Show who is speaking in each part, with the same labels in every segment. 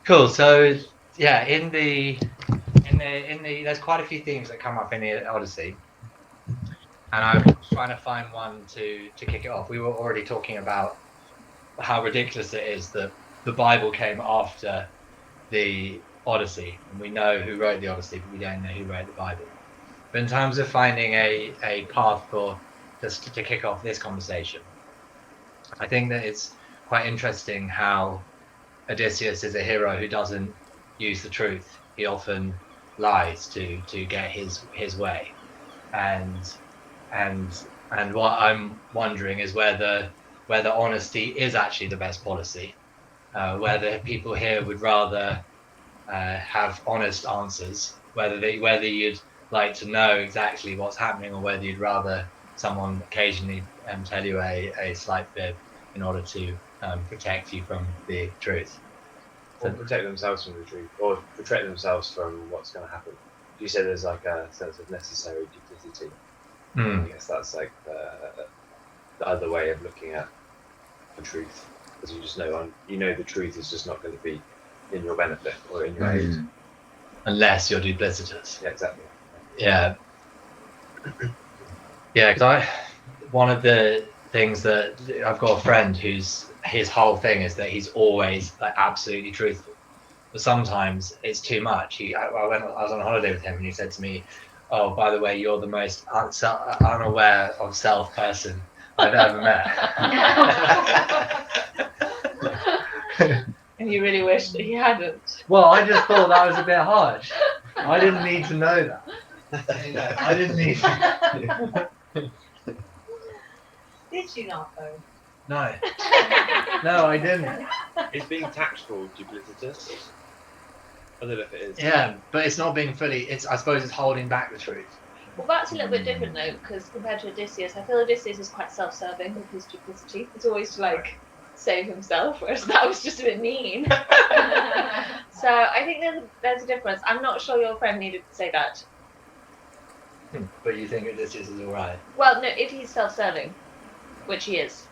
Speaker 1: Cool. So yeah, in the there's quite a few themes that come up in the Odyssey, and I was trying to find one to kick it off. We were already talking about how ridiculous it is that the Bible came after the Odyssey, and we know who wrote the Odyssey, but we don't know who wrote the Bible. But in terms of finding a path for just to kick off this conversation, I think that it's quite interesting how Odysseus is a hero who doesn't use the truth. He often lies to get his way, and what I'm wondering is whether honesty is actually the best policy, whether people here would rather have honest answers, whether you'd like to know exactly what's happening, or whether you'd rather someone occasionally tell you a slight fib in order to protect you from the truth.
Speaker 2: Or protect themselves from the truth, or protect themselves from what's going to happen. You said there's like a sense of necessary duplicity. I guess that's like the other way of looking at the truth, because you just know the truth is just not going to be in your benefit or in your aid,
Speaker 1: unless you're duplicitous.
Speaker 2: Yeah, exactly.
Speaker 1: Yeah, yeah. Because one of the things that I've got a friend whose his whole thing is that he's always like absolutely truthful, but sometimes it's too much. I was on a holiday with him, and he said to me, "Oh, by the way, you're the most unaware of self person I've ever met."
Speaker 3: And you really wish that he hadn't.
Speaker 1: Well, I just thought that was a bit harsh. I didn't need to know that. I didn't need to.
Speaker 3: Did you not, though?
Speaker 1: No. No, I didn't.
Speaker 2: Is being tactful duplicitous? I don't know if it is.
Speaker 1: Yeah, but it's not being fully. I suppose it's holding back the truth.
Speaker 3: Well, that's a little bit different though, because compared to Odysseus, I feel Odysseus is quite self-serving with his duplicity. It's always to like save himself, whereas that was just a bit mean. So I think there's a difference. I'm not sure your friend needed to say that.
Speaker 1: But you think Odysseus is alright?
Speaker 3: Well, no, if he's self-serving, which he is,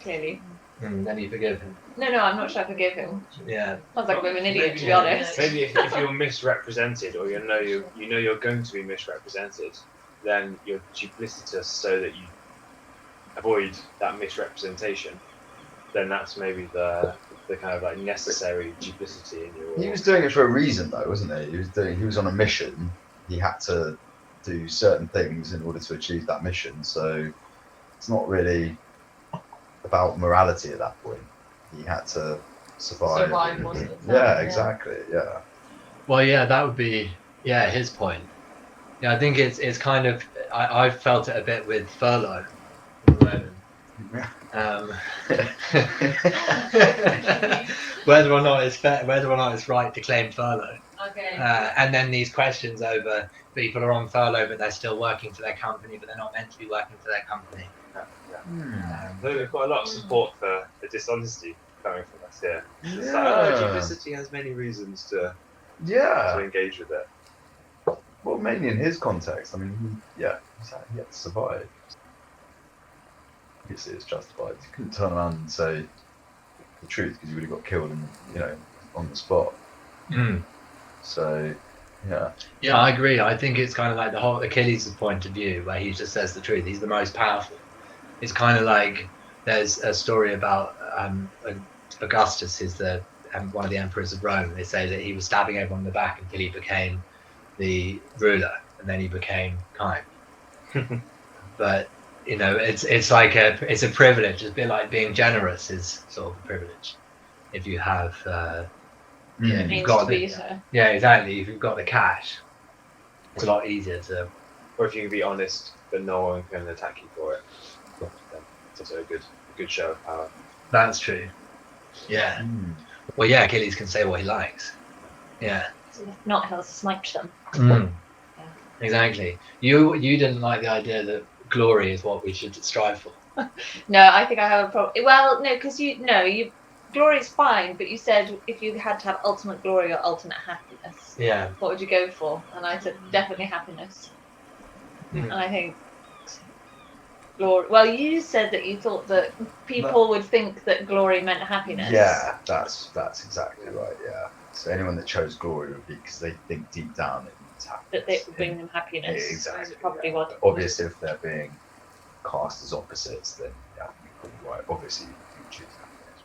Speaker 3: clearly.
Speaker 1: Then you forgive him.
Speaker 3: No, I'm not sure I forgive him.
Speaker 1: Yeah.
Speaker 3: Sounds like a bit of an idiot, to be honest.
Speaker 2: Maybe if you're misrepresented, or you know you're going to be misrepresented, then you're duplicitous so that you avoid that misrepresentation. Then that's maybe the kind of like necessary duplicity in your.
Speaker 4: He was doing it for a reason, though, wasn't he? He was on a mission. He had to do certain things in order to achieve that mission. So it's not really about morality at that point. He had to survive.
Speaker 3: Wasn't it?
Speaker 4: Yeah, exactly. Yeah.
Speaker 1: Well, yeah, that would be his point. Yeah, I think it's kind of I felt it a bit with furlough at the moment. Whether or not it's fair, whether or not it's right to claim furlough.
Speaker 3: Okay.
Speaker 1: And then these questions over people are on furlough but they're still working for their company, but they're not meant to be working for their company.
Speaker 2: There's quite a lot of support for the dishonesty coming from us here. It's like, duplicity has many reasons to engage with it.
Speaker 4: Well, mainly in his context. I mean, he had to survive. Obviously, it's justified. You couldn't turn around and say the truth because you would have got killed, on the spot. So, yeah. Yeah,
Speaker 1: I agree. I think it's kind of like the whole Achilles' point of view, where he just says the truth. He's the most powerful. It's kind of like there's a story about Augustus, is one of the emperors of Rome. They say that he was stabbing everyone in the back until he became the ruler, and then he became kind. But it's like it's a privilege. It's a bit like being generous is sort of a privilege. If you have, if you've got exactly. If you've got the cash, it's a lot easier to.
Speaker 2: Or if you can be honest, but no one can attack you for it. It's also a good show of power.
Speaker 1: That's true. Yeah. Well, yeah, Achilles can say what he likes. Yeah.
Speaker 3: If not, he'll snipe them.
Speaker 1: Yeah. Exactly. You didn't like the idea that glory is what we should strive for.
Speaker 3: No, I think I have a problem. Well, no, because glory is fine, but you said if you had to have ultimate glory or ultimate happiness, what would you go for? And I said definitely happiness. And I think glory. Well, you said that you thought that people would think that glory meant happiness.
Speaker 4: Yeah, that's exactly right. Yeah. So anyone that chose glory would be because they think deep down it means happiness.
Speaker 3: That it would bring them happiness.
Speaker 4: Exactly.
Speaker 3: Is probably what. It
Speaker 4: Obviously, if they're being cast as opposites, then yeah, you're probably right. Obviously, you choose happiness.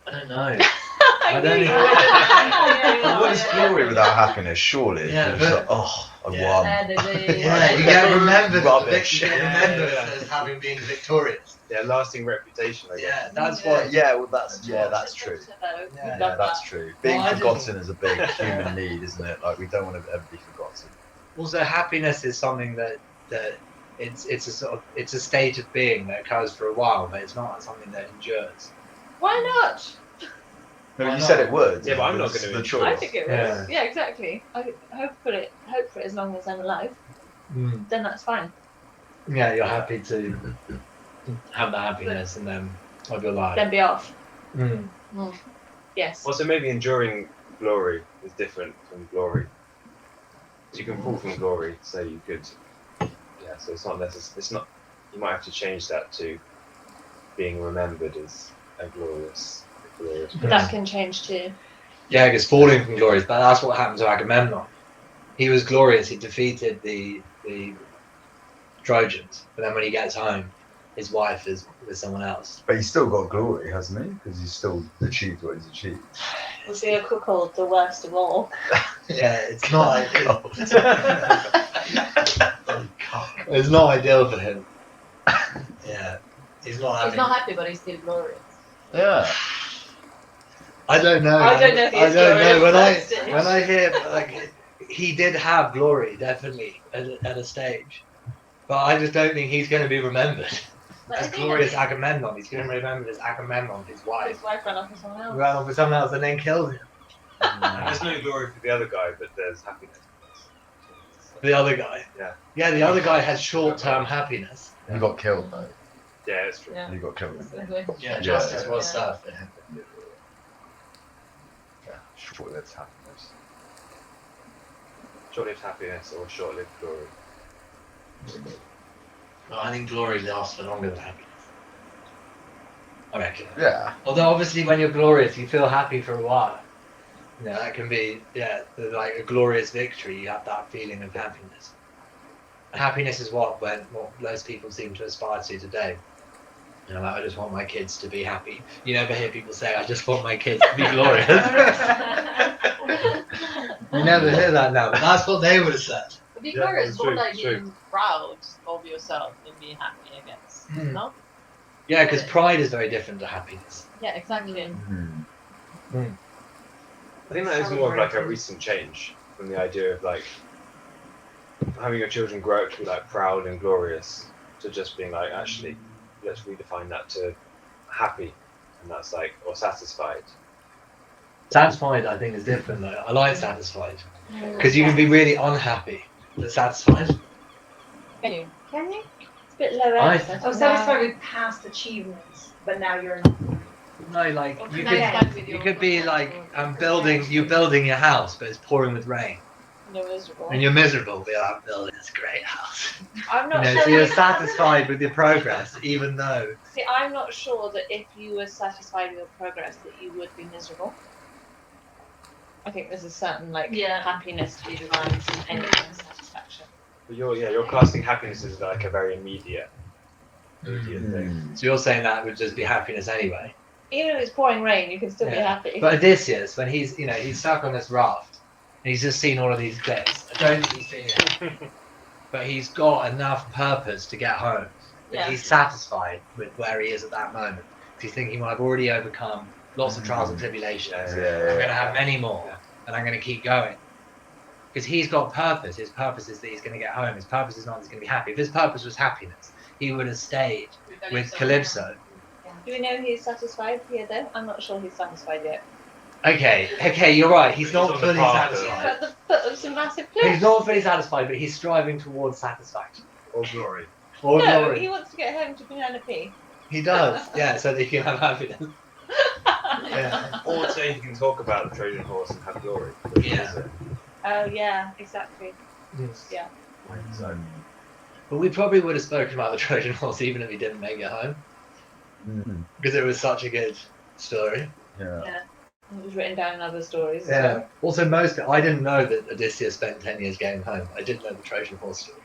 Speaker 1: I don't know.
Speaker 3: I
Speaker 1: I don't
Speaker 3: know.
Speaker 4: What is glory without happiness? Surely.
Speaker 1: Yeah,
Speaker 4: It's
Speaker 1: but-
Speaker 4: like, oh, I won.
Speaker 1: Yeah, you get remembered.
Speaker 4: Rubbish.
Speaker 1: You get
Speaker 2: Yeah,
Speaker 1: remembered
Speaker 2: yeah.
Speaker 1: as having been victorious.
Speaker 2: Yeah, lasting reputation. I guess.
Speaker 1: Yeah, that's
Speaker 3: Yeah.
Speaker 1: what.
Speaker 4: Yeah, well, that's true.
Speaker 1: Yeah,
Speaker 4: Yeah, that's true. Being
Speaker 1: Well, I
Speaker 4: forgotten is a big human need, isn't it? Like we don't want to ever be forgotten.
Speaker 1: Also, happiness is something that it's a sort of it's a state of being that occurs for a while, but it's not something that endures.
Speaker 3: Why not?
Speaker 4: No,
Speaker 1: Why
Speaker 4: you
Speaker 1: not?
Speaker 4: said it would.
Speaker 2: Yeah, but I'm not
Speaker 4: It's
Speaker 2: gonna
Speaker 4: the
Speaker 2: be-
Speaker 4: choice.
Speaker 3: I think it
Speaker 1: Yeah.
Speaker 3: was. Yeah, exactly. I hope for it as long as I'm alive. Then that's fine.
Speaker 1: Yeah, you're happy to have the happiness and then of your life.
Speaker 3: Then be off.
Speaker 1: Mm.
Speaker 3: Yes.
Speaker 2: Also, maybe enduring glory is different from glory. You can fall from glory, so you could. Yeah, so it's not necessary. It's not. You might have to change that to being remembered as a glorious person.
Speaker 3: That can change too.
Speaker 1: Yeah, because falling from glory, but that's what happened to Agamemnon. He was glorious. He defeated the Trojans, but then when he gets home, his wife is with someone else.
Speaker 4: But he's still got glory, hasn't he? Because he's still achieved what he's achieved.
Speaker 3: Was the called the worst of all?
Speaker 1: Yeah, it's not.
Speaker 4: Oh,
Speaker 1: It's not ideal for him. Yeah, he's not
Speaker 5: He's
Speaker 1: having.
Speaker 5: not happy, but he's still glorious.
Speaker 4: Yeah.
Speaker 1: I don't know.
Speaker 3: I don't know if
Speaker 1: I
Speaker 3: he's
Speaker 1: don't know.
Speaker 3: glorious
Speaker 1: When I hear like he did have glory, definitely at a stage, but I just don't think he's going to be remembered
Speaker 3: But I
Speaker 1: as
Speaker 3: think
Speaker 1: glorious Agamemnon. He's going to be remembered as Agamemnon, his
Speaker 3: his
Speaker 1: wife,
Speaker 3: wife ran off with someone else.
Speaker 1: ran off with someone else and then killed him.
Speaker 2: There's no glory for the other guy, but there's happiness.
Speaker 1: The other guy.
Speaker 2: Yeah.
Speaker 1: Yeah, the other guy had short-term happiness.
Speaker 4: He got killed though.
Speaker 2: Yeah, it's true.
Speaker 5: Yeah.
Speaker 4: He got killed.
Speaker 1: Yeah,
Speaker 4: justice
Speaker 1: justice
Speaker 4: was
Speaker 1: was served for him.
Speaker 4: Yeah, short-lived happiness.
Speaker 2: Short-lived happiness or short-lived glory.
Speaker 1: Well, I think glory lasts for longer than happiness. I reckon.
Speaker 4: Yeah.
Speaker 1: Although obviously when you're glorious, you feel happy for a while. You know, that can be, like a glorious victory. You have that feeling of happiness. Happiness is what most people seem to aspire to today. You know, like, I just want my kids to be happy. You never hear people say, I just want my kids to be glorious. You never hear that now, but that's what they would have said.
Speaker 5: To be
Speaker 2: Yeah,
Speaker 5: glorious,
Speaker 2: it's
Speaker 5: more
Speaker 2: true,
Speaker 5: like
Speaker 2: it's true.
Speaker 5: being proud of yourself than being happy, I guess.
Speaker 1: Hmm.
Speaker 5: No?
Speaker 1: Yeah, because pride is very different to happiness.
Speaker 5: Yeah, exactly.
Speaker 2: I think that is more of like a recent change from the idea of like having your children grow up to be like proud and glorious to just being like, actually, let's redefine that to happy, and that's like, or satisfied.
Speaker 1: Satisfied, I think, is different though. I like satisfied. Because you can be really unhappy, but satisfied.
Speaker 5: Can you?
Speaker 3: Can you? It's a bit low
Speaker 1: I-
Speaker 3: end.
Speaker 6: I was satisfied with past achievements, but now you're
Speaker 1: No, like
Speaker 5: Or
Speaker 1: you
Speaker 5: connected
Speaker 1: could,
Speaker 5: with
Speaker 1: you
Speaker 5: your-
Speaker 1: could be like you're building your house, but it's pouring with rain,
Speaker 5: You're miserable.
Speaker 1: and you're miserable. But I'm building this great house.
Speaker 3: I'm
Speaker 1: You
Speaker 3: not
Speaker 1: know,
Speaker 3: sure.
Speaker 1: so you're satisfied with your progress, even though.
Speaker 3: See, I'm not sure that if you were satisfied with your progress, that you would be miserable. I think there's a certain
Speaker 5: Yeah.
Speaker 3: happiness to be derived from any kind of satisfaction.
Speaker 2: But you're casting happiness as like a very immediate thing.
Speaker 1: So you're saying that would just be happiness anyway.
Speaker 3: Even if it's pouring rain, you can still be
Speaker 1: Yeah.
Speaker 3: happy.
Speaker 1: But Odysseus, when he's stuck on this raft, and he's just seen all of these cliffs. I don't think he's feeling happy, but he's got enough purpose to get home. That
Speaker 5: Yeah.
Speaker 1: he's satisfied with where he is at that moment. He's thinking, well, I've already overcome lots of trials and tribulations.
Speaker 2: Yeah,
Speaker 1: I'm going to have many more, and I'm going to keep going. Because he's got purpose. His purpose is that he's going to get home. His purpose is not that he's going to be happy. If his purpose was happiness, he would have stayed with Calypso.
Speaker 3: Do we know he's satisfied here though? I'm not sure he's satisfied yet.
Speaker 1: Okay, you're right. He's
Speaker 2: He's
Speaker 1: not
Speaker 2: on the
Speaker 1: fully
Speaker 2: path of-
Speaker 1: satisfied.
Speaker 3: At the foot of some massive cliffs.
Speaker 1: He's not fully satisfied, but he's striving towards satisfaction.
Speaker 2: Or glory.
Speaker 1: Or
Speaker 3: No,
Speaker 1: glory.
Speaker 3: he wants to get home to Penelope.
Speaker 1: He does, yeah, so that he can have happiness. Yeah.
Speaker 2: Or so you can talk about the Trojan horse and have glory.
Speaker 1: Yeah.
Speaker 3: Oh yeah, exactly.
Speaker 1: Yes.
Speaker 3: Yeah.
Speaker 4: So,
Speaker 1: But we probably would have spoken about the Trojan horse even if he didn't make it home, because it was such a good story.
Speaker 4: Yeah.
Speaker 3: It was written down in other stories. as
Speaker 1: Yeah.
Speaker 3: well.
Speaker 1: Also, I didn't know that Odysseus spent 10 years getting home. I didn't know the Trojan horse story.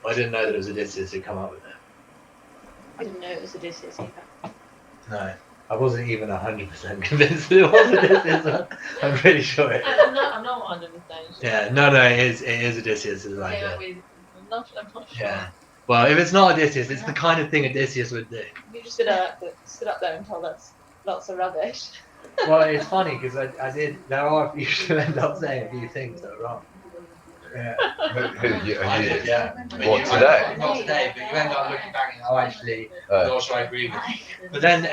Speaker 1: I didn't know that it was Odysseus who come up with it.
Speaker 3: I didn't know it was Odysseus either.
Speaker 1: No. I wasn't even 100% convinced that it was Odysseus. I'm pretty sure it is.
Speaker 5: I'm not 100% sure.
Speaker 1: Yeah, no, it is Odysseus. Is like
Speaker 5: Yeah,
Speaker 1: it.
Speaker 5: I'm not sure.
Speaker 1: Yeah. Well, if it's not Odysseus, it's the kind of thing Odysseus would do.
Speaker 3: You just stood up there and told us lots of rubbish.
Speaker 1: Well, it's funny because there are you should end up saying a few things that are wrong. Yeah.
Speaker 4: You did?
Speaker 1: Yeah.
Speaker 4: What, today?
Speaker 1: Not today, but you end up looking back and actually, nor should I agree with you. But then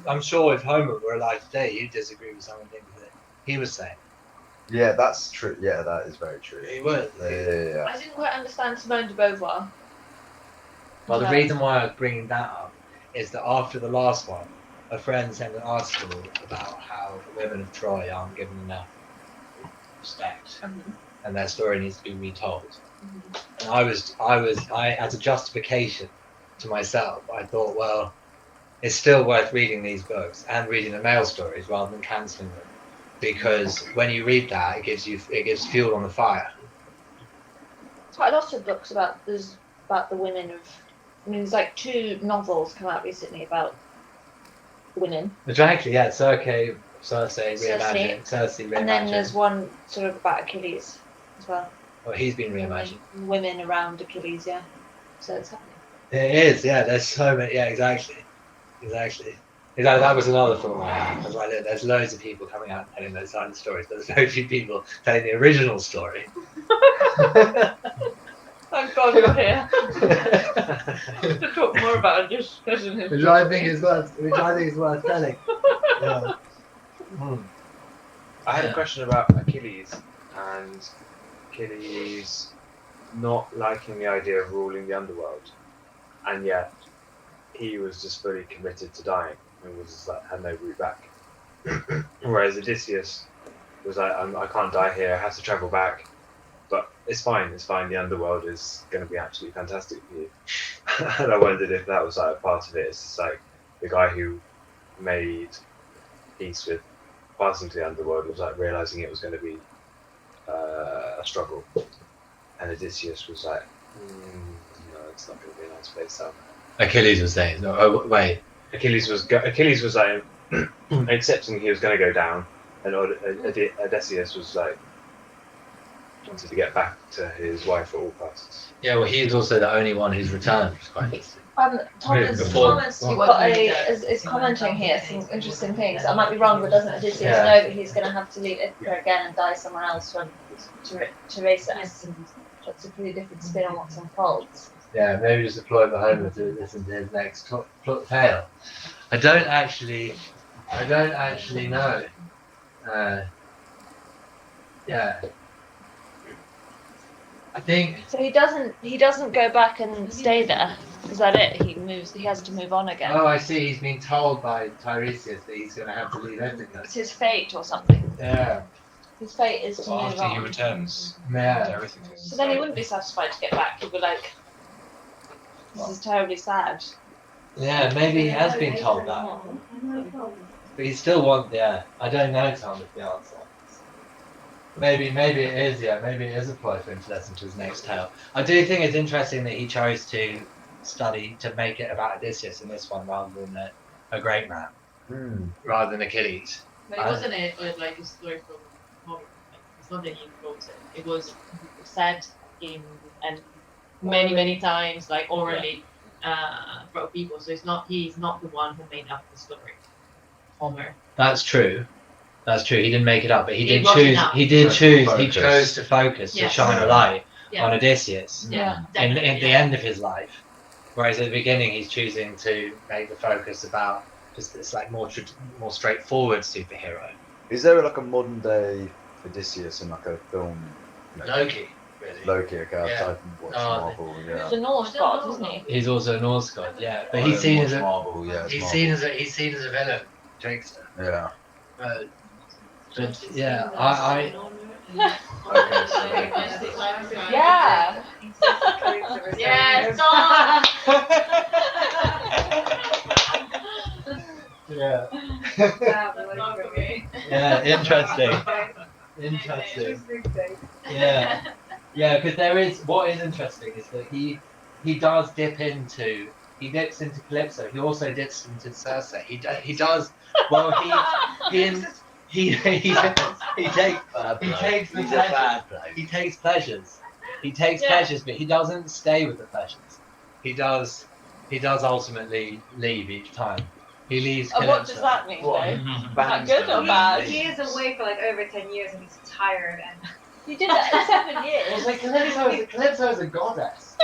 Speaker 1: I'm sure if Homer were alive today, he'd disagree with some of the things that he was saying.
Speaker 4: Yeah, that's true. Yeah, that is very true.
Speaker 1: He would.
Speaker 4: Yeah.
Speaker 3: I didn't quite understand Simone de Beauvoir.
Speaker 1: Well, the
Speaker 3: No.
Speaker 1: reason why I was bringing that up is that after the last one, a friend sent an article about how the women of Troy aren't given enough respect, and their story needs to be retold. And I as a justification to myself, I thought, well, it's still worth reading these books and reading the male stories rather than cancelling them, because when you read that, it gives fuel on the fire.
Speaker 3: There's quite a lot of books about the women of. I mean, there's like 2 novels come out recently about women,
Speaker 1: Exactly, yeah. Circe reimagined. Circe reimagined.
Speaker 3: and then there's one sort of about Achilles as well.
Speaker 1: Well, he's been reimagined.
Speaker 3: Women around Achilles, yeah. So it's happening.
Speaker 1: It is, yeah. There's so many. Yeah, exactly. That was another thought I had. I was like, look, there's loads of people coming out and telling those kind of stories. There's very few people telling the original story.
Speaker 3: Thank God you're here to talk more about it.
Speaker 1: Which I think is worth telling. Yeah.
Speaker 2: I had a question about Achilles and Achilles not liking the idea of ruling the underworld, and yet he was just fully committed to dying and was just like had no route back. Whereas Odysseus was like, I can't die here, I have to travel back, but it's fine. The underworld is going to be absolutely fantastic for you. And I wondered if that was like a part of it. It's just like the guy who made peace with passing to the underworld was like realizing it was going to be a struggle, and Odysseus was like, no, it's not going to be a nice place out there.
Speaker 1: Achilles was saying, no, oh, wait.
Speaker 2: Achilles was like accepting he was going to go down, and Odysseus was like wanted to get back to his wife at all costs.
Speaker 1: Yeah, well, he's also the only one who's returned, which is quite interesting.
Speaker 3: Thomas is commenting here some interesting things. I might be wrong, but doesn't Odysseus know that he's going to have to leave Ithaca again and die somewhere else to race it? That's a pretty different spin on what's unfolds.
Speaker 1: Yeah, maybe just deploy the Homer to listen to his next tale. I don't actually know. Yeah. I think
Speaker 3: So he doesn't go back and stay there. Is that it? He has to move on again.
Speaker 1: Oh, I see. He's been told by Tiresias that he's going to have to leave Ithaca.
Speaker 3: It's his fate or something.
Speaker 1: Yeah.
Speaker 3: His fate is to
Speaker 2: Well,
Speaker 3: move
Speaker 2: after he
Speaker 3: on.
Speaker 2: returns,
Speaker 1: Yeah.
Speaker 2: everything is.
Speaker 3: So then he wouldn't be satisfied to get back. He'd be like, this is terribly sad.
Speaker 1: Yeah, maybe he has been told that. But he still wants, yeah. I don't know, Tom, is the answer. Maybe it is, yeah. Maybe it is a ploy for him to listen to his next tale. I do think it's interesting that he chose to make it about Odysseus in this one rather than a great man, rather than Achilles.
Speaker 5: But it wasn't like a story from Homer. Like, it's not that he wrote it. It was said in and many times, like orally, for people. So he's not the one who made up the story. Homer.
Speaker 1: That's true. He didn't make it up, but he
Speaker 5: It
Speaker 1: did
Speaker 5: wasn't
Speaker 1: choose.
Speaker 5: up.
Speaker 1: He did choose. He
Speaker 4: Focus.
Speaker 1: chose to focus, to
Speaker 5: Yes.
Speaker 1: shine a light
Speaker 5: Yeah.
Speaker 1: on Odysseus
Speaker 5: Yeah.
Speaker 1: in
Speaker 5: definitely,
Speaker 1: the
Speaker 5: yeah.
Speaker 1: end of his life. Whereas at the beginning, he's choosing to make the focus about just this like more straightforward superhero.
Speaker 4: Is there like a modern day Odysseus in like a film? You know,
Speaker 1: Loki, really.
Speaker 4: Loki, okay, I've
Speaker 1: Yeah.
Speaker 4: typed in watch
Speaker 1: Oh,
Speaker 4: Marvel, yeah.
Speaker 3: He's a Norse god, isn't he?
Speaker 1: He's also a Norse god, yeah. But
Speaker 4: I
Speaker 1: he's
Speaker 4: don't
Speaker 1: seen
Speaker 4: watch
Speaker 1: as a
Speaker 4: Marvel, yeah. It's
Speaker 1: he's
Speaker 4: Marvel.
Speaker 1: seen as a villain, trickster.
Speaker 4: Yeah.
Speaker 1: But yeah, I
Speaker 3: Yeah.
Speaker 5: Yeah, stop!
Speaker 1: Yeah.
Speaker 6: Okay.
Speaker 1: Yeah, interesting. Yeah, yeah, because there is what is interesting is that he dips into 𝐾𝐈𝐀𝐋𝐿𝐴. He also dips into Circe. He does well. He takes pleasures. He takes pleasures, but he doesn't stay with the pleasures. He does ultimately leave each time. He leaves.
Speaker 3: And what does that mean, though? Is that good or bad?
Speaker 6: He is away for like over 10 years and he's tired and
Speaker 3: You did that in 7 years.
Speaker 1: Well, like Calypso is a goddess.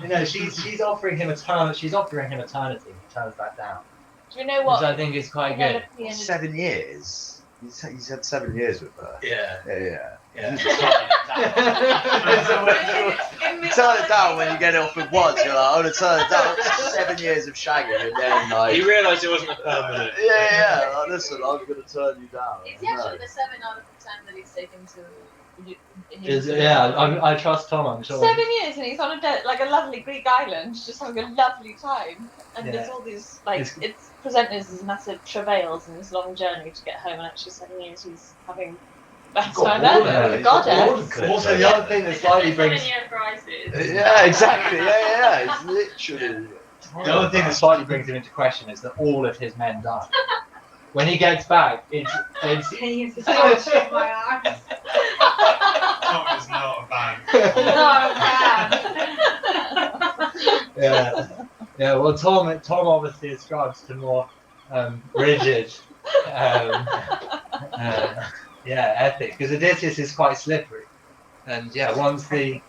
Speaker 1: You know, she's offering him eternity. She's offering him eternity. He turns that down,
Speaker 3: Do you know what?
Speaker 1: which I think is quite good.
Speaker 3: Penelope
Speaker 4: 7 years. He's had 7 years with her.
Speaker 1: Yeah.
Speaker 4: Yeah. Turn it down when you get it off with once. You're like, I'm gonna turn it down. 7 years of shagging, and then like.
Speaker 2: You realised it wasn't a permanent.
Speaker 4: Yeah. Like, listen, I'm gonna turn you down.
Speaker 3: Is he actually the 7 out of the 10 that he's taken to?
Speaker 1: I trust Tom. I'm sure.
Speaker 3: 7 years and he's on a lovely Greek island, just having a lovely time. And there's all these it's presented as these massive travails and this long journey to get home, and actually 7 years he's having best time ever. Goddess.
Speaker 1: Also, the other thing that slightly brings.
Speaker 5: 7-year crisis.
Speaker 4: Yeah, exactly. Yeah. It's literally.
Speaker 1: The other thing that slightly brings him into question is that all of his men die. When he gets back, it's
Speaker 6: he's touching my arms.
Speaker 7: Tom is not a fan.
Speaker 1: Yeah. Well, Tom obviously ascribes to more rigid, ethics, because Odysseus is quite slippery, and once the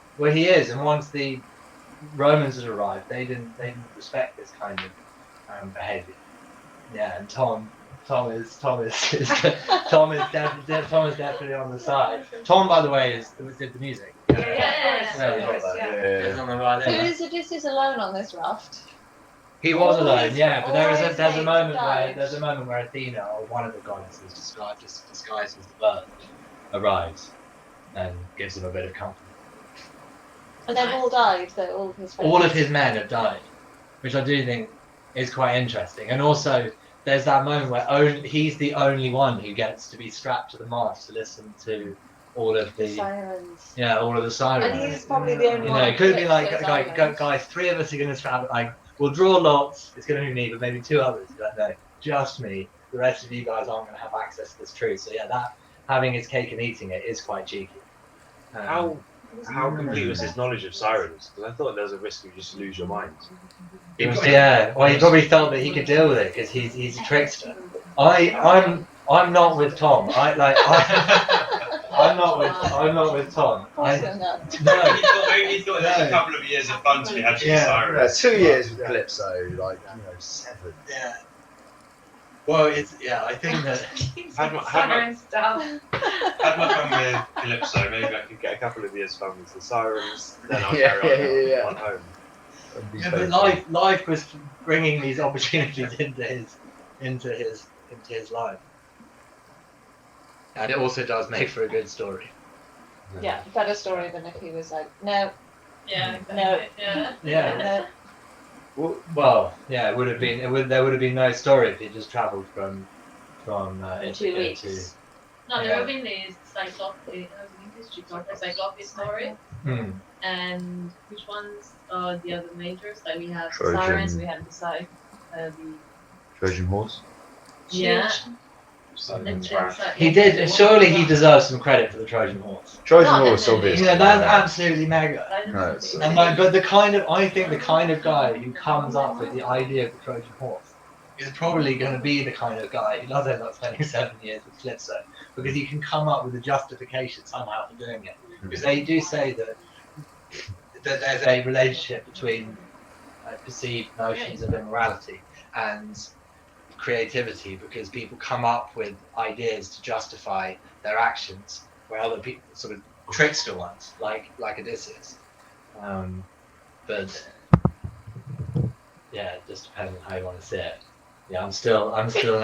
Speaker 1: Romans had arrived, they didn't respect this kind of behaviour. Yeah, and Tom is definitely on the side. Tom, by the way, did the music.
Speaker 3: Yes.
Speaker 1: He's on the right
Speaker 3: So
Speaker 1: there.
Speaker 3: is Odysseus alone on this raft?
Speaker 1: He was alone, but
Speaker 3: Always
Speaker 1: there's a
Speaker 3: mates
Speaker 1: moment
Speaker 3: died.
Speaker 1: where Athena, or one of the goddesses disguised as the bird, arrives and gives him a bit of comfort.
Speaker 3: And they've all died, so all of his friends.
Speaker 1: All of his men have died, which I do think is quite interesting. And also, there's that moment where he's the only one who gets to be strapped to the mast to listen to all of the
Speaker 3: sirens.
Speaker 1: Yeah, all of the sirens.
Speaker 3: And he's probably the only one.
Speaker 1: It could be
Speaker 3: who
Speaker 1: like,
Speaker 3: gets those islands.
Speaker 1: guys, 3 of us are going to strap. We'll draw lots. It's going to be me, but maybe 2 others. But no, just me. The rest of you guys aren't going to have access to this truth. So that having his cake and eating it is quite cheeky.
Speaker 2: How complete was his knowledge of sirens? Because I thought there was a risk you just lose your mind.
Speaker 1: He probably felt that he could deal with it because he's a trickster. I'm not with Tom. I'm not with Tom.
Speaker 3: Of course you're not.
Speaker 7: He thought there was a couple of years of fun to be had with sirens.
Speaker 4: 2 years with Calypso, 7.
Speaker 1: Yeah. Well, I think that
Speaker 2: Had my fun with Calypso. Maybe I could get a couple of years fun with the sirens. Then I'll carry on home.
Speaker 1: but life was bringing these opportunities into his life, and it also does make for a good story.
Speaker 3: Yeah, better story than if he was like, no.
Speaker 5: Yeah.
Speaker 3: No.
Speaker 1: Yeah. Well, it would have been. There would have been no story if he just travelled from
Speaker 3: In 2 weeks.
Speaker 5: No, there have been these Cyclope story. And which ones are the other majors? Like we have
Speaker 4: Trojan.
Speaker 5: sirens, we have the
Speaker 4: Trojan horse.
Speaker 5: yeah.
Speaker 1: He did. Surely he deserves some credit for the Trojan horse.
Speaker 4: Trojan
Speaker 5: No,
Speaker 4: horse,
Speaker 5: definitely.
Speaker 4: obviously.
Speaker 1: That's absolutely mega.
Speaker 4: No, it's-
Speaker 1: And but I think the kind of guy who comes up with the idea of the Trojan horse is probably going to be the kind of guy who does end up spending 7 years with Calypso, because he can come up with a justification somehow for doing it. Because they do say that there's a relationship between perceived notions of immorality and creativity, because people come up with ideas to justify their actions, where other people, sort of trickster ones, like Odysseus. But it just depends on how you want to see it. Yeah, I'm still an advocate.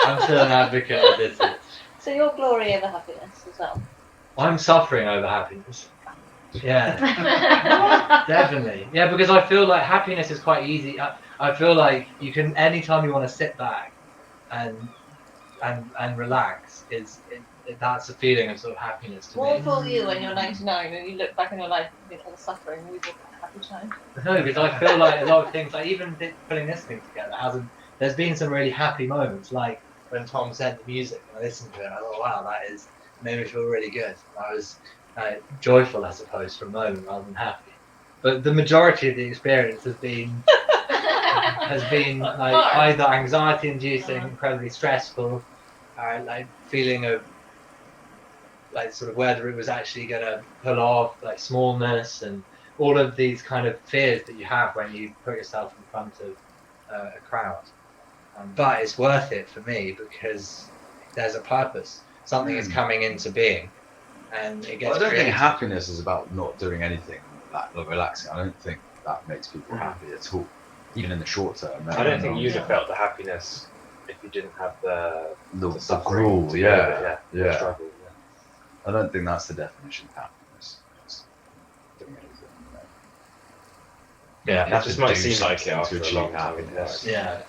Speaker 1: I'm still an advocate of Odysseus.
Speaker 3: So your glory over happiness as well.
Speaker 1: I'm suffering over happiness. Yeah, definitely. Yeah, because I feel like happiness is quite easy. I feel like you can, anytime you want to sit back and relax, that's a feeling of sort of happiness to
Speaker 3: More
Speaker 1: me.
Speaker 3: for you when you're 99 and you look back on your life and think, "Oh, suffering, we've all had a happy time."
Speaker 1: No, because I feel like a lot of things, like even putting this thing together, there's been some really happy moments, like when Tom sent the music and I listened to it, I thought, wow, made me feel really good. I was joyful, I suppose, for a moment rather than happy. But the majority of the experience has been like either anxiety-inducing, incredibly stressful, like feeling of like sort of whether it was actually going to pull off, like smallness and all of these kind of fears that you have when you put yourself in front of a crowd. But it's worth it for me because there's a purpose. Something is coming into being, and it gets.
Speaker 4: I don't
Speaker 1: created.
Speaker 4: think happiness is about not doing anything, like relaxing. I don't think that makes people happy at all, even in the short term.
Speaker 2: I don't think you'd have felt the happiness if you didn't have the suffering.
Speaker 4: gruel,
Speaker 2: The
Speaker 4: yeah.
Speaker 2: struggle.
Speaker 4: I don't think that's the definition of happiness. It's doing anything.
Speaker 1: Yeah,
Speaker 2: That just might seem like it
Speaker 4: to
Speaker 2: after a
Speaker 4: achieve
Speaker 2: long time.
Speaker 4: happiness.
Speaker 1: yeah.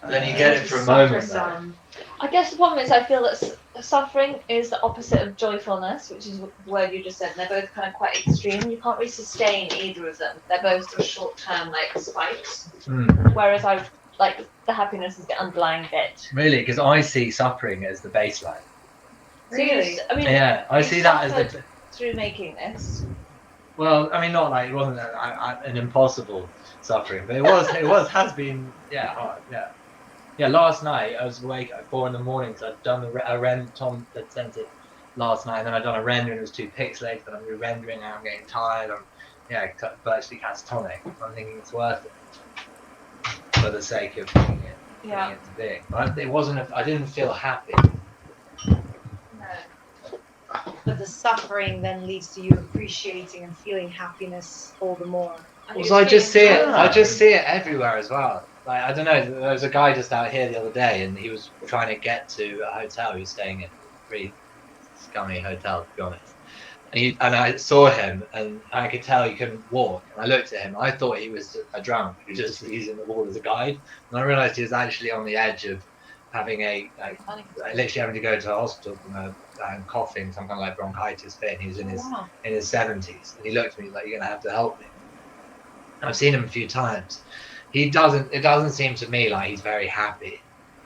Speaker 1: Then you get it for a moment.
Speaker 6: Some.
Speaker 3: I guess the problem is I feel that suffering is the opposite of joyfulness, which is the word you just said. And they're both kind of quite extreme. You can't really sustain either of them. They're both sort of short-term like spikes. Whereas the happiness is the underlying bit.
Speaker 1: Really, because I see suffering as the baseline.
Speaker 6: Really?
Speaker 3: I mean,
Speaker 1: Yeah, I
Speaker 3: you
Speaker 1: see that as
Speaker 3: suffered through making this.
Speaker 1: Well, I mean, not like it wasn't an impossible suffering, but has been hard. Yeah. Last night I was awake at 4 a.m. because I'd done a render. Tom had sent it last night, and then I'd done a render and it was too pixelated. But I'm re-rendering now. I'm getting tired. I'm virtually catatonic. I'm thinking it's worth it for the sake of bringing it into being. But it wasn't. I didn't feel happy.
Speaker 6: But the suffering then leads to you appreciating and feeling happiness all the more.
Speaker 1: Also, I just see it everywhere as well. Like, I don't know, there was a guy just out here the other day and he was trying to get to a hotel. He was staying in a pretty scummy hotel, to be honest. And I saw him and I could tell he couldn't walk. And I looked at him, I thought he was a drunk who was just using the wall as a guide. And I realised he was actually on the edge of having literally having to go to a hospital from coughing, some kind of like bronchitis fit. And he was in his 70s. And he looked at me like, "You're going to have to help me." And I've seen him a few times. It doesn't seem to me like he's very happy.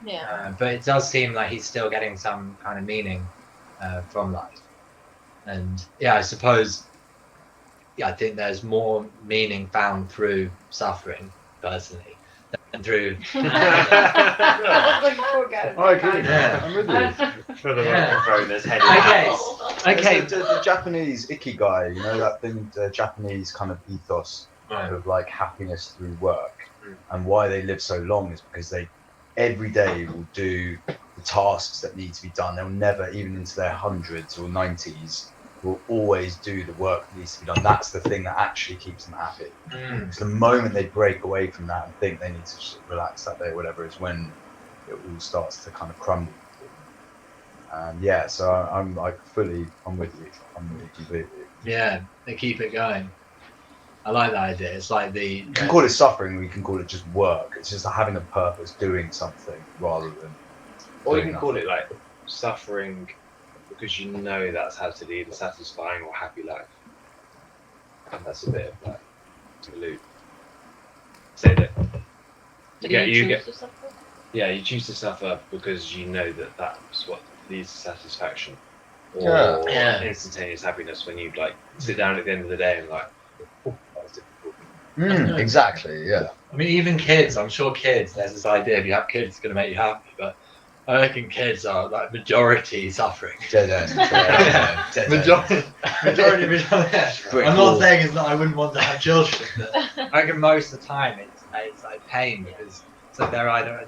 Speaker 3: Yeah.
Speaker 1: But it does seem like he's still getting some kind of meaning from life. And I suppose, I think there's more meaning found through suffering, personally, than through.
Speaker 4: I agree.
Speaker 1: Yeah.
Speaker 4: I'm with you.
Speaker 2: For the microphone, there's head.
Speaker 1: Okay.
Speaker 4: The Japanese ikigai, that thing, the Japanese kind of ethos of like happiness through work, and why they live so long is because they every day will do the tasks that need to be done. They'll never, even into their hundreds or 90s, will always do the work that needs to be done. That's the thing that actually keeps them happy. Because the moment they break away from that and think they need to just relax that day or whatever is when it all starts to kind of crumble. And so I'm with you. I'm with you completely.
Speaker 1: Yeah, they keep it going. I like that idea. It's like
Speaker 4: you can call it suffering, or you can call it just work. It's just having a purpose, doing something rather than.
Speaker 2: Or you can call it like suffering because you know that's how to lead a satisfying or happy life. And that's a bit of like a loop. Say that. You choose to suffer because you know that that's what leads to satisfaction or instantaneous happiness when you like sit down at the end of the day and like, oh, that was difficult.
Speaker 4: Exactly, yeah.
Speaker 1: I mean, even kids, I'm sure kids, there's this idea if you have kids, it's going to make you happy, but I reckon kids are like majority suffering. Majority. I'm not saying I wouldn't want to have children, but I reckon most of the time it's like pain because they're either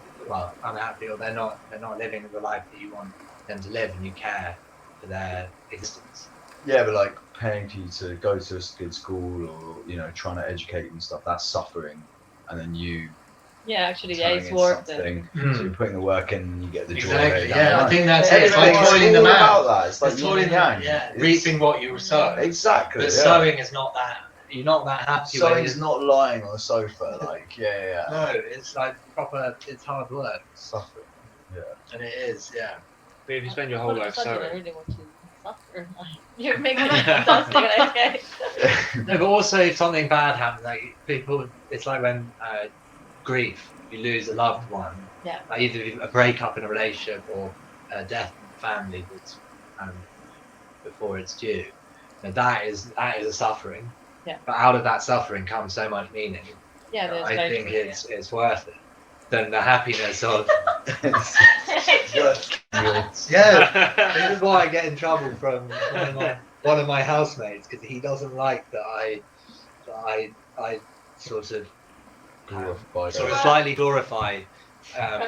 Speaker 1: unhappy or they're not living the life that you want them to live, and you care for their existence.
Speaker 4: Yeah, but like paying for you to go to a good school or trying to educate and stuff, that's suffering. And then you
Speaker 5: Yeah, actually, yeah,
Speaker 4: turning
Speaker 5: it's
Speaker 4: into
Speaker 5: worth it.
Speaker 4: something.
Speaker 1: Mm.
Speaker 4: So you're putting the work in, and you get the joy.
Speaker 1: Exactly.
Speaker 4: down
Speaker 1: Yeah,
Speaker 4: the
Speaker 1: I
Speaker 4: line.
Speaker 1: think that's it. It's
Speaker 4: Everything
Speaker 1: like
Speaker 4: is
Speaker 1: toiling
Speaker 4: all
Speaker 1: them
Speaker 4: about
Speaker 1: out.
Speaker 4: that. It's like
Speaker 1: It's
Speaker 4: yin
Speaker 1: toiling
Speaker 4: and
Speaker 1: them
Speaker 4: yang.
Speaker 1: out. Yeah,
Speaker 4: It's-
Speaker 1: reaping what you sow.
Speaker 4: Exactly.
Speaker 1: But
Speaker 4: yeah.
Speaker 1: sowing is not that. You're not that happy. when
Speaker 4: Sewing's
Speaker 1: you-
Speaker 4: not lying on the sofa, like yeah.
Speaker 1: No, it's like proper. It's hard work,
Speaker 4: Suffering.
Speaker 1: and it is. Yeah.
Speaker 2: But if you spend your whole life
Speaker 5: I
Speaker 2: sewing,
Speaker 5: really want to suffer.
Speaker 3: You're making it fantastic. Okay.
Speaker 1: No, but also if something bad happens, like people, it's like when grief, you lose a loved one.
Speaker 5: Yeah.
Speaker 1: Like either a breakup in a relationship or a death in the family that's before it's due. Now that is a suffering.
Speaker 5: Yeah.
Speaker 1: But out of that suffering comes so much meaning.
Speaker 5: Yeah, there's
Speaker 1: I
Speaker 5: like,
Speaker 1: think it's worth it. Than the happiness of yeah. This is why I get in trouble from one of my housemates because he doesn't like that I sort of slightly glorify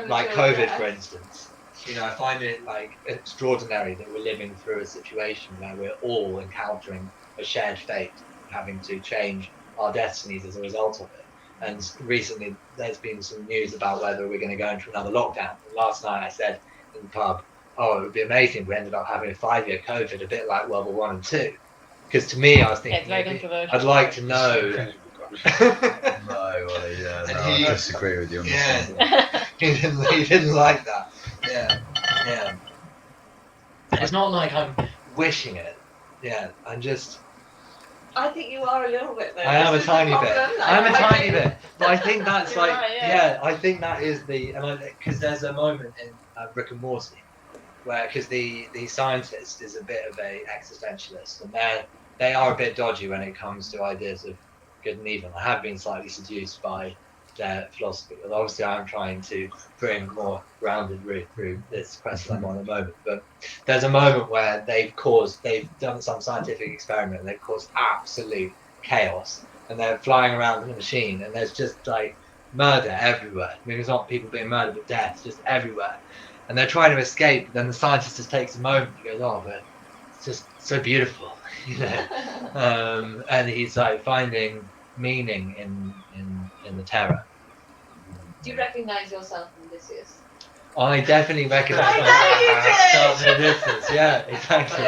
Speaker 1: like
Speaker 3: Premature
Speaker 1: COVID,
Speaker 3: death.
Speaker 1: for instance. You know, I find it like extraordinary that we're living through a situation where we're all encountering a shared fate, having to change our destinies as a result of it. And recently, there's been some news about whether we're going to go into another lockdown. And last night, I said in the pub, "Oh, it would be amazing if we ended up having a 5-year COVID, a bit like World War I and II." Because to me, I was
Speaker 5: yeah, it's
Speaker 1: thinking,
Speaker 5: very
Speaker 1: maybe
Speaker 5: controversial.
Speaker 1: I'd like to know.
Speaker 4: No, Ollie, yeah,
Speaker 1: And
Speaker 4: no,
Speaker 1: he-
Speaker 4: I disagree with you on this
Speaker 1: Yeah.
Speaker 4: one.
Speaker 1: He didn't like that. Yeah, yeah. It's not like I'm wishing it. Yeah, I'm just.
Speaker 3: I think you are a little bit though.
Speaker 1: I am a
Speaker 3: This is the
Speaker 1: tiny bit.
Speaker 3: problem, like,
Speaker 1: I am a
Speaker 3: I
Speaker 1: tiny
Speaker 3: think-
Speaker 1: bit, but I think that's
Speaker 3: You're
Speaker 1: like,
Speaker 3: right,
Speaker 1: yeah.
Speaker 3: yeah.
Speaker 1: I think that is because there's a moment in Rick and Morty where, because the scientist is a bit of a existentialist, and they are a bit dodgy when it comes to ideas of good and evil. I have been slightly seduced by their philosophy, but obviously I'm trying to bring more grounded route through this quest I'm on at the moment. But there's a moment where they've done some scientific experiment, and they've caused absolute chaos, and they're flying around in a machine, and there's just like murder everywhere. I mean, it's not people being murdered, but death just everywhere. And they're trying to escape. But then the scientist just takes a moment. He goes, "Oh, but it's just so beautiful," you know. And he's like finding meaning in the terror.
Speaker 3: Do you recognise yourself in Odysseus?
Speaker 1: I definitely recognise
Speaker 3: I know you did!
Speaker 1: myself. Yeah, exactly.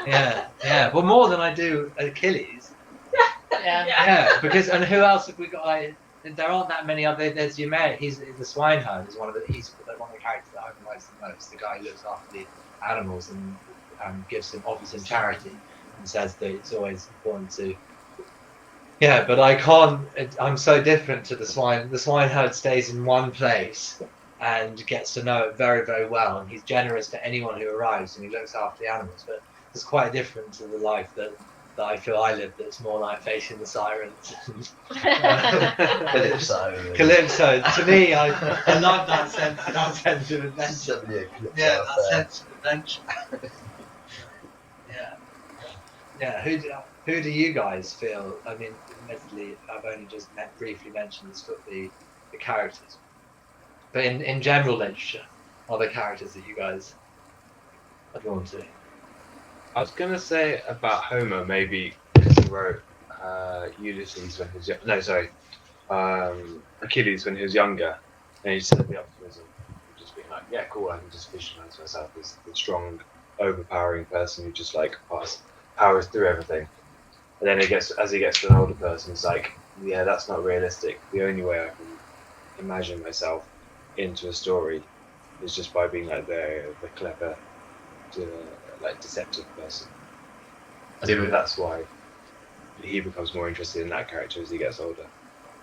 Speaker 1: Yeah. Well, more than I do Achilles.
Speaker 5: Yeah.
Speaker 1: Yeah, because and who else have we got? Like, there aren't that many other. There's Ymir. He's the swineherd. Is one of the characters that I likes the most. The guy who looks after the animals and offers them charity, and says that it's always important to. Yeah, but I can't. I'm so different to the swine. The swineherd stays in one place and gets to know it very, very well, and he's generous to anyone who arrives, and he looks after the animals. But it's quite different to the life that I feel I live. That's more like facing the sirens. Calypso. To me, I love that sense of adventure. Yeah, that sense of adventure. Yeah. Who do you guys feel? I mean, admittedly, I've only just briefly mentioned the characters, but in general literature, are there characters that you guys are drawn to?
Speaker 2: I was gonna say about Homer, maybe because he wrote Ulysses when he was Achilles when he was younger, and he said the optimism, just being like, yeah, cool, I can just visualize myself as the strong, overpowering person who just like powers through everything. And then as he gets to an older person, it's like, yeah, that's not realistic. The only way I can imagine myself into a story is just by being like the clever, deceptive person. I think that's why he becomes more interested in that character as he gets older.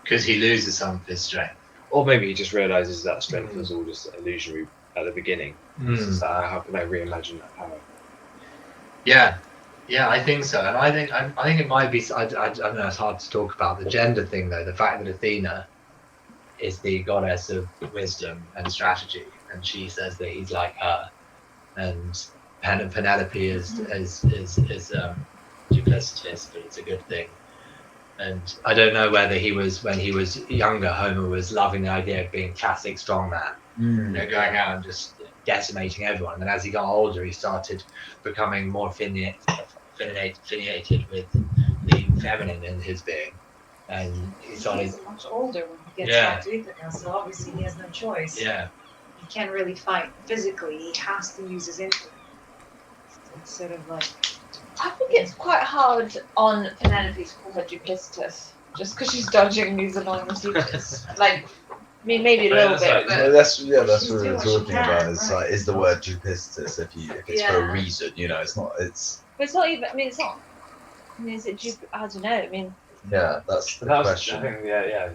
Speaker 1: Because he loses some of his strength.
Speaker 2: Or maybe he just realizes that strength was all just illusionary at the beginning. It's just like, how can I reimagine that power?
Speaker 1: Yeah, I think so, and I think it might be. I don't know. It's hard to talk about the gender thing though. The fact that Athena is the goddess of wisdom and strategy, and she says that he's like her, and Penelope is duplicitous, but it's a good thing. And I don't know whether when he was younger, Homer was loving the idea of being classic strongman, you know, going out and just decimating everyone. And as he got older, he started becoming more affiliated with the feminine in his being, and he
Speaker 6: He's
Speaker 1: started.
Speaker 6: much older when he gets
Speaker 1: Yeah.
Speaker 6: back to Ithaca, so obviously he has no choice.
Speaker 1: Yeah,
Speaker 6: He can't really fight physically. He has to use his intellect. It's sort of like
Speaker 3: I think it's quite hard on Penelope to call her duplicitous, just because she's dodging these annoying messages. Like, I mean, maybe a little bit,
Speaker 4: Well,
Speaker 3: but
Speaker 4: that's
Speaker 6: She's
Speaker 4: what we're
Speaker 6: doing what she
Speaker 4: talking
Speaker 6: can,
Speaker 4: about. It's
Speaker 6: right.
Speaker 4: like, is the word duplicitous if it's for a
Speaker 3: Yeah.
Speaker 4: reason? You know, it's not. It's
Speaker 3: it's not even. I mean, it's not. I mean, is it I don't know. I mean,
Speaker 4: yeah, that's the
Speaker 2: That was, I
Speaker 4: question.
Speaker 2: think, yeah.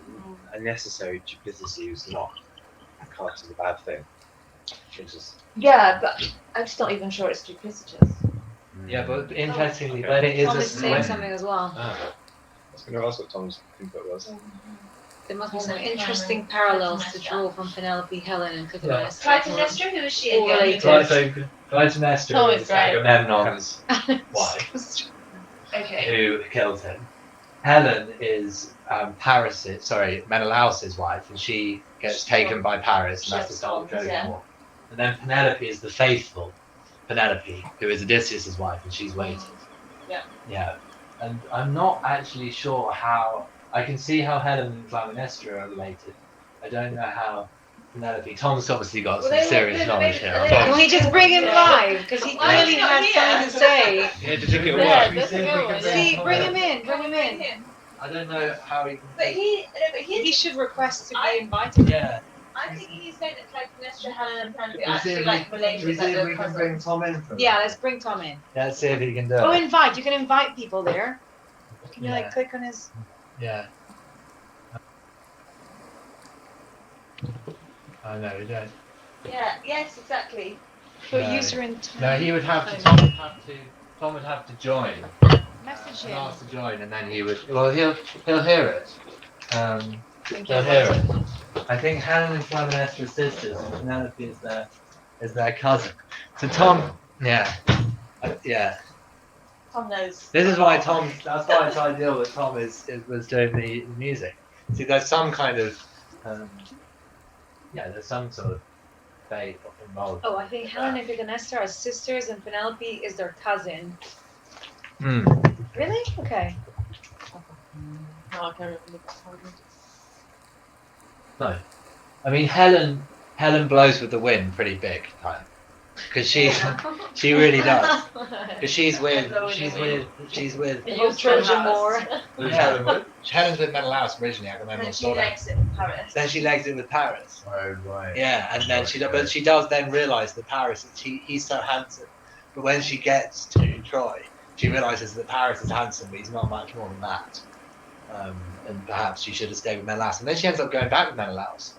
Speaker 2: Unnecessary duplicity was not classed as a bad thing. It's just
Speaker 3: yeah, but I'm just not even sure it's duplicitous.
Speaker 1: yeah, but interestingly,
Speaker 2: Okay.
Speaker 1: when it is
Speaker 6: Tom
Speaker 1: a
Speaker 6: is saying
Speaker 1: when-
Speaker 6: something as well.
Speaker 2: I was going to ask what Tom's input was.
Speaker 6: There must be some interesting parallels to draw from Penelope, Helen, and Clytemnestra.
Speaker 3: Clytemnestra, who is she
Speaker 6: All
Speaker 3: again?
Speaker 6: related.
Speaker 1: Clytemnestra
Speaker 5: Tom
Speaker 1: is
Speaker 5: is right.
Speaker 1: Agamemnon's wife,
Speaker 3: Okay.
Speaker 1: who killed him. Helen is Menelaus's wife, and she gets taken by Paris, and that's the start of the Trojan
Speaker 3: Yeah.
Speaker 1: War. And then Penelope is the faithful Penelope, who is Odysseus' wife, and she's waited.
Speaker 3: Yeah.
Speaker 1: Yeah. And I'm not actually sure how. I can see how Helen and Clytemnestra are related. I don't know how Penelope. Tom's obviously got some serious knowledge here.
Speaker 6: Can we just bring him live? Because he
Speaker 3: Why is
Speaker 6: clearly
Speaker 3: he not
Speaker 6: had
Speaker 3: here?
Speaker 6: something to say.
Speaker 2: Yeah, did you think it
Speaker 5: Yeah,
Speaker 2: worked?
Speaker 5: that's a good one.
Speaker 6: See,
Speaker 5: Yeah.
Speaker 6: bring him in, bring him in.
Speaker 1: I don't know how he can.
Speaker 3: But
Speaker 6: He
Speaker 3: he.
Speaker 6: should request to
Speaker 3: I-
Speaker 6: be invited.
Speaker 1: Yeah.
Speaker 3: I think he's saying that Clytemnestra, Helen, and Penelope
Speaker 1: We'll see
Speaker 3: actually
Speaker 1: if
Speaker 3: like
Speaker 1: we
Speaker 3: related.
Speaker 1: see if we can bring Tom in from
Speaker 6: Yeah, let's bring Tom in.
Speaker 1: Let's see if he can do
Speaker 6: Oh,
Speaker 1: it.
Speaker 6: invite. You can invite people there. Can you
Speaker 1: Yeah.
Speaker 6: like click on his?
Speaker 1: Yeah. I know, we don't.
Speaker 3: Yeah. Yes, exactly.
Speaker 6: Put
Speaker 1: No.
Speaker 6: user in.
Speaker 1: No, he would have to. Tom would have to join.
Speaker 6: Message
Speaker 1: And
Speaker 6: him.
Speaker 1: ask to join, and then he would. Well, he'll hear it.
Speaker 6: Thank
Speaker 1: He'll
Speaker 6: you.
Speaker 1: hear it. I think Helen and Clytemnestra are sisters, and Penelope is their cousin. So Tom, yeah.
Speaker 3: Tom knows.
Speaker 1: This is why Tom. That's why it's ideal that Tom was doing the music. See, there's some kind of, there's some sort of fate involved.
Speaker 6: Oh, I think Helen and Clytemnestra are sisters, and Penelope is their cousin.
Speaker 1: Hmm.
Speaker 6: Really? Okay.
Speaker 5: No, I can't remember.
Speaker 1: No, I mean Helen blows with the wind pretty big time, because she really does. Because she's with
Speaker 6: The whole Trojan War.
Speaker 1: Helen's with Menelaus originally.
Speaker 3: And she likes it in Paris.
Speaker 1: Then she legs it with Paris.
Speaker 4: Oh right.
Speaker 1: Yeah, and then she does then realise that Paris he's so handsome. But when she gets to Troy, she realises that Paris is handsome, but he's not much more than that. And perhaps she should have stayed with Menelaus. And then she ends up going back with Menelaus.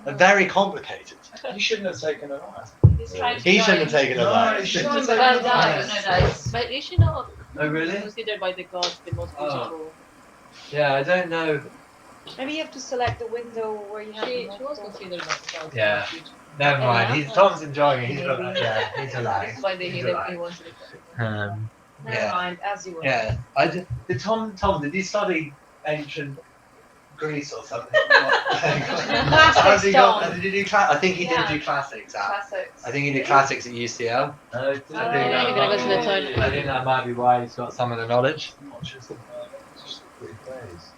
Speaker 1: And very complicated.
Speaker 4: You shouldn't have taken her on.
Speaker 3: He's trying to
Speaker 1: He shouldn't
Speaker 3: join.
Speaker 1: have taken her
Speaker 4: No,
Speaker 1: back.
Speaker 4: he shouldn't
Speaker 3: Join
Speaker 4: have
Speaker 3: the
Speaker 4: taken her
Speaker 3: band
Speaker 4: on.
Speaker 3: dies. No dies.
Speaker 5: But is she not
Speaker 1: Oh really?
Speaker 5: considered by the gods the most beautiful?
Speaker 1: Yeah, I don't know.
Speaker 6: Maybe you have to select the window where you have.
Speaker 5: She
Speaker 6: the
Speaker 5: was
Speaker 6: most-
Speaker 5: considered by the gods.
Speaker 1: Yeah.
Speaker 5: the most beautiful.
Speaker 1: Never mind. Tom's enjoying it. He's
Speaker 6: Maybe.
Speaker 1: he's alive.
Speaker 5: That's why
Speaker 1: He's
Speaker 5: he
Speaker 1: alive.
Speaker 5: wants to.
Speaker 6: Never
Speaker 1: Yeah.
Speaker 6: mind, as you were.
Speaker 1: Yeah. Did Tom, did he study ancient Greece or something?
Speaker 6: Classics, Tom.
Speaker 1: Did he do I think he
Speaker 3: Yeah.
Speaker 1: did do classics.
Speaker 3: Classics.
Speaker 1: I think he did classics at UCL.
Speaker 4: No,
Speaker 1: I think
Speaker 5: yeah, you're gonna go to the toilet.
Speaker 1: I think that might be why he's got some of the knowledge.
Speaker 4: just pretty plays.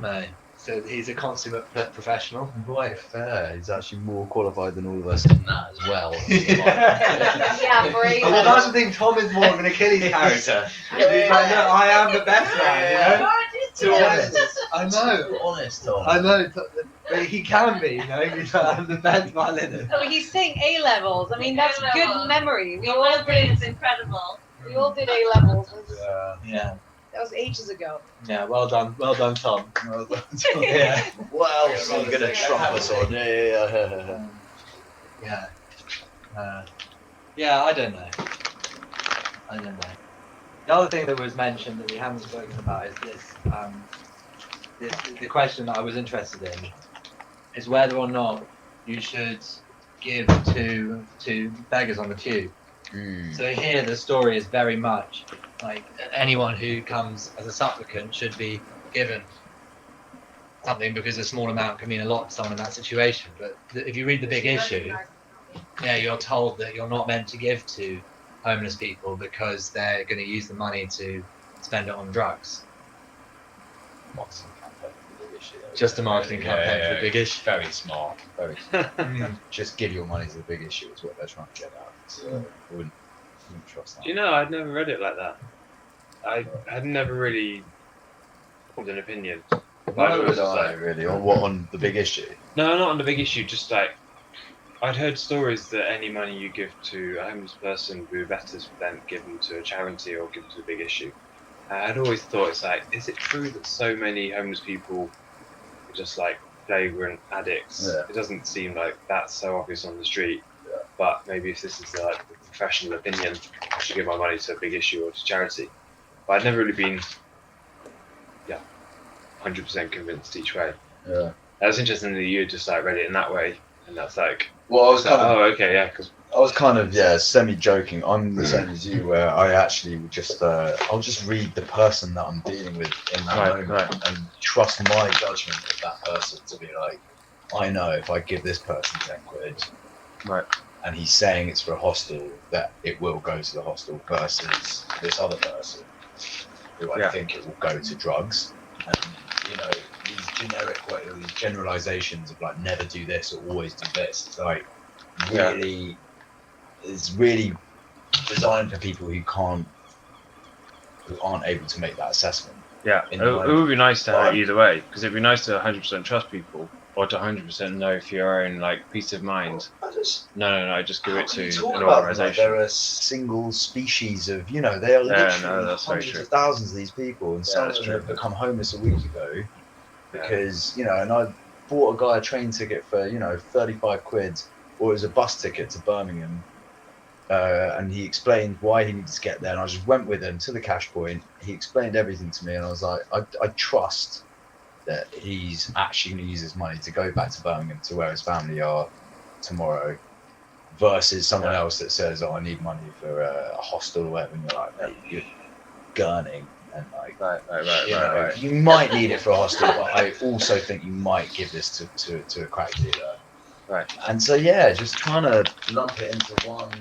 Speaker 1: No. So he's a consummate professional.
Speaker 4: Boy, fair. He's actually more qualified than all of us in that as well.
Speaker 6: Yeah, brave.
Speaker 1: Well, that's the thing. Tom is more of an Achilles character. He's like, no, I am the best man. You know.
Speaker 4: Too honest.
Speaker 1: I know.
Speaker 4: Too honest, Tom.
Speaker 1: I know. But he can be. You know. He's like, I'm the best violinist.
Speaker 6: Oh, he's saying A levels. I mean, that's
Speaker 3: A-levels.
Speaker 6: good memory. We
Speaker 3: Your
Speaker 6: all
Speaker 3: memory
Speaker 6: did.
Speaker 3: is incredible.
Speaker 6: We all did A levels.
Speaker 1: Yeah.
Speaker 6: That was ages ago.
Speaker 1: Yeah. Well done, Tom.
Speaker 4: Well done, Tom.
Speaker 1: Yeah.
Speaker 4: What else are you going to trump us on? Yeah.
Speaker 1: Yeah. Yeah, I don't know. The other thing that was mentioned that we haven't spoken about is this. The question that I was interested in is whether or not you should give to beggars on the tube. So here the story is very much like anyone who comes as a supplicant should be given something, because a small amount can mean a lot to someone in that situation. But if you read the big issue, you're told that you're not meant to give to homeless people because they're going to use the money to spend it on drugs.
Speaker 4: Marketing campaign for the big issue.
Speaker 1: Just a marketing campaign for the big issue.
Speaker 4: Very smart. Very smart. Just give your money to the big issue is what they're trying to get at. So I wouldn't trust that.
Speaker 2: Do you know, I'd never read it like that. I had never really formed an opinion.
Speaker 4: Why would I really? On what? On the big issue?
Speaker 2: No, not on the big issue, just like, I'd heard stories that any money you give to a homeless person would be better for them given to a charity or given to a big issue. I'd always thought, it's like, is it true that so many homeless people are just like flagrant addicts?
Speaker 4: Yeah.
Speaker 2: It doesn't seem like that's so obvious on the street.
Speaker 4: Yeah.
Speaker 2: But maybe if this is like the professional opinion, I should give my money to a big issue or to charity. But I'd never really been, 100% convinced each way.
Speaker 4: Yeah.
Speaker 2: That was interesting that you just like read it in that way, and that's like,
Speaker 4: Well, I was kind of.
Speaker 2: oh, okay, yeah, because
Speaker 4: I was kind of semi-joking. I'm the same as you, where I actually would just I'll just read the person that I'm dealing with in that moment and trust my judgment of that person to be like, I know if I give this person 10 quid,
Speaker 2: right,
Speaker 4: and he's saying it's for a hostel, that it will go to the hostel versus this other person who I think it will go to drugs. And you know, these generic these generalizations of like never do this or always do this. It's like really. It's really designed for people who aren't able to make that assessment.
Speaker 8: Yeah, it would be nice to have it either way, because it'd be nice to 100% trust people, or to 100% know for your own like peace of mind. No, just give it to an organisation.
Speaker 4: Like they're a single species of, they are literally hundreds of thousands of these people, and some of them have become homeless a week ago because and I bought a guy a train ticket for 35 quid, or it was a bus ticket to Birmingham. And he explained why he needed to get there, and I just went with him to the cash point. He explained everything to me, and I was like, I trust that he's actually going to use his money to go back to Birmingham to where his family are tomorrow, versus someone else that says, oh, I need money for a hostel or whatever, and you're like, mate, you're gurning. And like,
Speaker 8: right.
Speaker 4: You might need it for a hostel, but I also think you might give this to a crack dealer.
Speaker 8: Right.
Speaker 4: And so just trying to lump it into one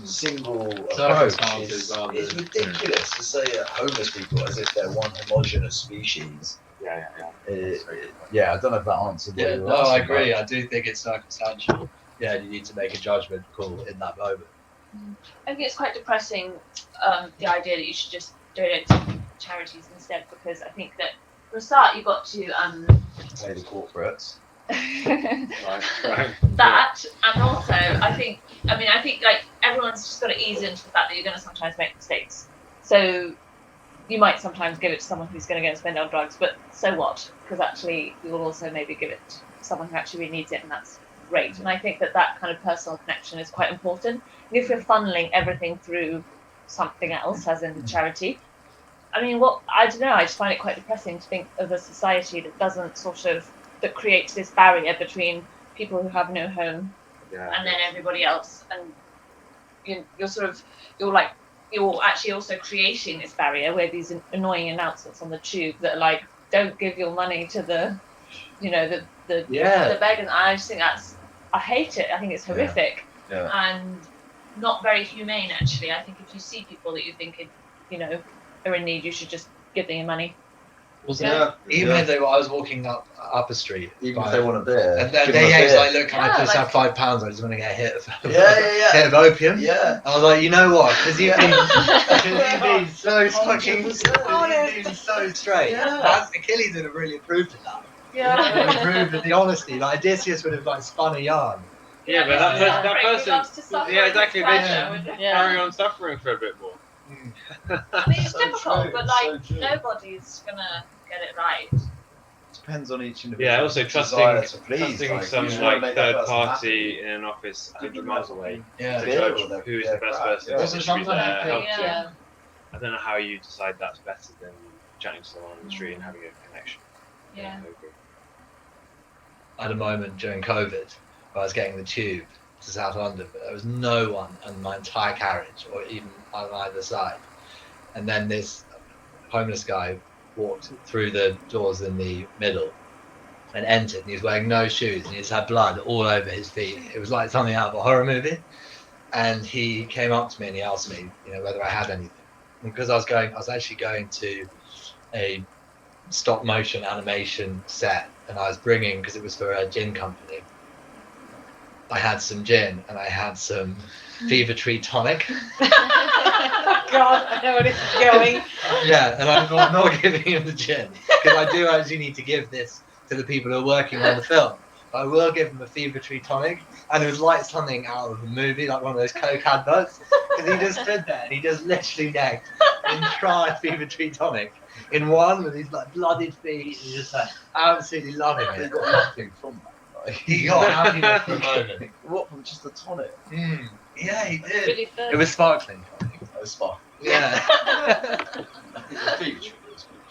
Speaker 4: single approach is ridiculous to say homeless people as if they're one homogenous species.
Speaker 2: Yeah.
Speaker 4: I don't know if that answered what you were
Speaker 1: No, I
Speaker 4: asking
Speaker 1: agree.
Speaker 4: about.
Speaker 1: I do think it's circumstantial. Yeah, you need to make a judgment call in that moment.
Speaker 3: I think it's quite depressing, the idea that you should just donate to charities instead, because I think that for a start you've got to
Speaker 4: Pay the corporates.
Speaker 3: that, and also I think like everyone's just got to ease into the fact that you're going to sometimes make mistakes. So you might sometimes give it to someone who's going to go and spend it on drugs, but so what? Because actually you will also maybe give it to someone who actually really needs it, and that's great. And I think that kind of personal connection is quite important. And if you're funneling everything through something else, as in charity, I mean, I don't know, I just find it quite depressing to think of a society that doesn't that creates this barrier between people who have no home and then everybody else, and you're actually also creating this barrier where these annoying announcements on the tube that are like, don't give your money to the beggars. I just think I hate it. I think it's horrific and not very humane, actually. I think if you see people that you think are in need, you should just give them your money.
Speaker 1: Even if I was walking up a street,
Speaker 4: even if they want a beer,
Speaker 1: and they like, look, can I just have £5? I just want to get a hit of opium.
Speaker 4: Yeah.
Speaker 1: I was like, you know what? Because you've been so fucking so straight. That's Achilles would have really approved of that.
Speaker 3: Yeah.
Speaker 1: Approved of the honesty. Like Odysseus would have like spun a yarn.
Speaker 8: Yeah, but that person. Yeah, exactly. They
Speaker 3: should
Speaker 8: carry on suffering for a bit more.
Speaker 3: I mean, it's difficult,
Speaker 4: true,
Speaker 3: but nobody's gonna get it right.
Speaker 4: Depends on each individual.
Speaker 8: Yeah, also trusting some
Speaker 4: like
Speaker 8: third party in an office 100 miles away to judge who is the best person to be there, help to. I don't know how you decide that's better than chatting to someone on the street and having a connection.
Speaker 3: Yeah.
Speaker 1: I had a moment during COVID where I was getting the tube to South London, but there was no one on my entire carriage or even on either side. And then this homeless guy walked through the doors in the middle and entered, and he was wearing no shoes and he just had blood all over his feet. It was like something out of a horror movie. And he came up to me and he asked me, whether I had anything. because I was actually going to a stop motion animation set, and I was bringing, because it was for a gin company, I had some gin and I had some Fever Tree tonic.
Speaker 6: God, I know where this is going.
Speaker 1: Yeah, and I'm not giving him the gin, because I do actually need to give this to the people who are working on the film. But I will give him a Fever Tree tonic, and it was like something out of a movie, like one of those Coke adverts, because he just stood there and he just literally necked an entire Fever Tree tonic in one with his like blooded feet. He's just like absolutely loving
Speaker 4: He
Speaker 1: it.
Speaker 4: got nothing from that. Like,
Speaker 1: He got happiness from it.
Speaker 4: what from just the tonic?
Speaker 1: Yeah, he did.
Speaker 5: Really
Speaker 1: It
Speaker 5: thirsty.
Speaker 1: was sparkling tonic.
Speaker 4: That was fun.
Speaker 1: Yeah.
Speaker 4: Feature.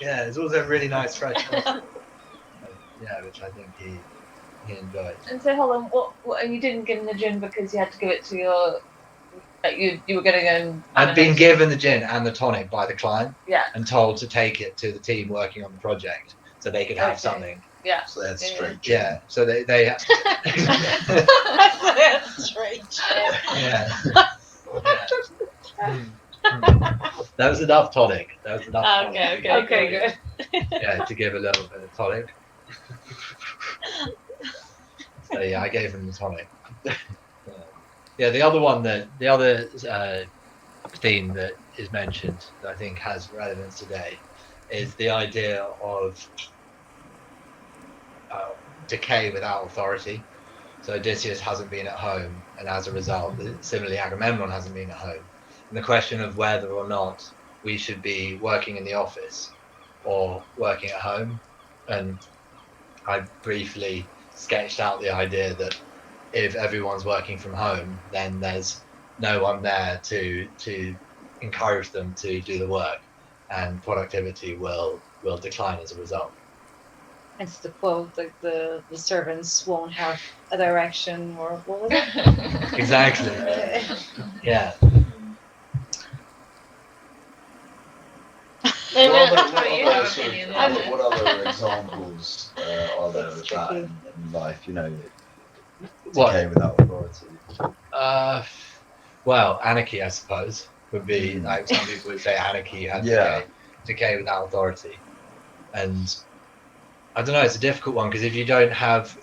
Speaker 1: Yeah, it's also really nice fresh. Yeah, which I think he enjoyed.
Speaker 3: And so, hold on, what? And you didn't give him the gin because you had to give it to your. Like you were going to go and.
Speaker 1: I'd been given the gin and the tonic by the client.
Speaker 3: Yeah.
Speaker 1: And told to take it to the team working on the project so they could have
Speaker 3: Okay.
Speaker 1: something.
Speaker 3: Yeah.
Speaker 4: So they had straight.
Speaker 1: Yeah. So they
Speaker 6: That's strange.
Speaker 1: yeah. That was enough tonic. That was enough tonic.
Speaker 3: Okay, good.
Speaker 1: Yeah, to give a little bit of tonic. So yeah, I gave him the tonic. Yeah, the other theme that is mentioned that I think has relevance today is the idea of decay without authority. So Odysseus hasn't been at home, and as a result, similarly Agamemnon hasn't been at home. And the question of whether or not we should be working in the office or working at home, and I briefly sketched out the idea that if everyone's working from home, then there's no one there to encourage them to do the work, and productivity will decline as a result.
Speaker 6: It's the quote, like the servants won't have a direction, or what was it?
Speaker 1: Exactly. Yeah.
Speaker 4: What other examples are there of that in life? You know, decay without authority.
Speaker 1: Well, anarchy, I suppose, would be like some people would say anarchy had decay without authority, and I don't know. It's a difficult one because if you don't have,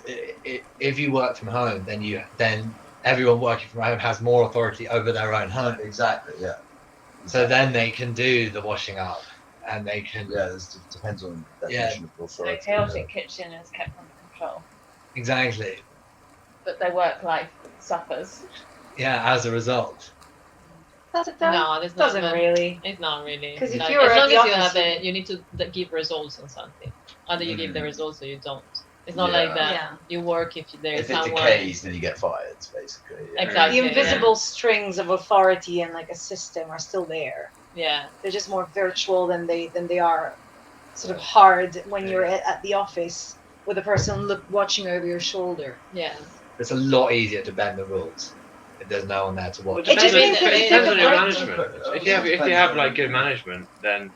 Speaker 1: if you work from home, then everyone working from home has more authority over their own home.
Speaker 4: Exactly. Yeah.
Speaker 1: So then they can do the washing up, and they can.
Speaker 4: Yeah, it depends on the definition of
Speaker 3: The
Speaker 4: authority.
Speaker 3: chaotic kitchen is kept under control,
Speaker 1: Exactly.
Speaker 3: but their work life suffers.
Speaker 1: Yeah. As a result.
Speaker 6: Does it though?
Speaker 5: No, it's not.
Speaker 6: Doesn't really.
Speaker 5: It's not really.
Speaker 6: Because if
Speaker 5: Like,
Speaker 6: you're
Speaker 5: as
Speaker 6: at
Speaker 5: long
Speaker 6: the
Speaker 5: as you
Speaker 6: office,
Speaker 5: have it, you need to give results on something. Either you give the results or you don't. It's not
Speaker 4: Yeah.
Speaker 5: like that.
Speaker 6: Yeah.
Speaker 5: You work if there's
Speaker 4: If it
Speaker 5: someone.
Speaker 4: decays, then you get fired, basically. Yeah.
Speaker 5: Exactly.
Speaker 6: The invisible strings of authority and like a system are still there.
Speaker 5: Yeah.
Speaker 6: They're just more virtual than they are sort of hard when you're at the office with a person watching over your shoulder.
Speaker 5: Yeah.
Speaker 1: It's a lot easier to bend the rules if there's no one there to watch.
Speaker 6: It just means
Speaker 5: it
Speaker 6: it's
Speaker 8: depends on your
Speaker 6: difficult.
Speaker 8: management. If you have like good management, then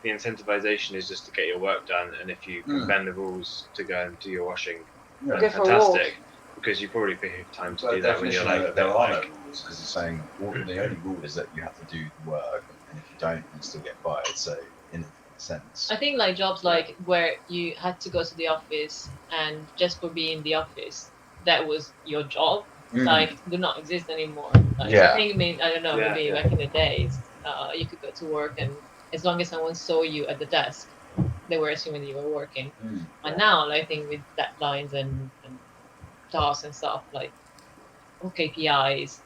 Speaker 8: the incentivization is just to get your work done, and if you can bend the rules to go and do your washing, then
Speaker 6: Go for a walk.
Speaker 8: fantastic. Because you probably pick time to
Speaker 4: By
Speaker 8: do that when you're like
Speaker 4: there are no
Speaker 8: like,
Speaker 4: rules, because it's saying the only rule is that you have to do the work, and if you don't, you still get fired. So, in a sense,
Speaker 5: I think like jobs like where you had to go to the office and just for being in the office, that was your job. Like do not exist anymore. Like,
Speaker 4: Yeah.
Speaker 5: I think I don't know,
Speaker 8: Yeah,
Speaker 5: maybe
Speaker 8: yeah.
Speaker 5: back in the days, you could go to work and as long as someone saw you at the desk, they were assuming that you were working. And now I think with deadlines and tasks and stuff like KPIs.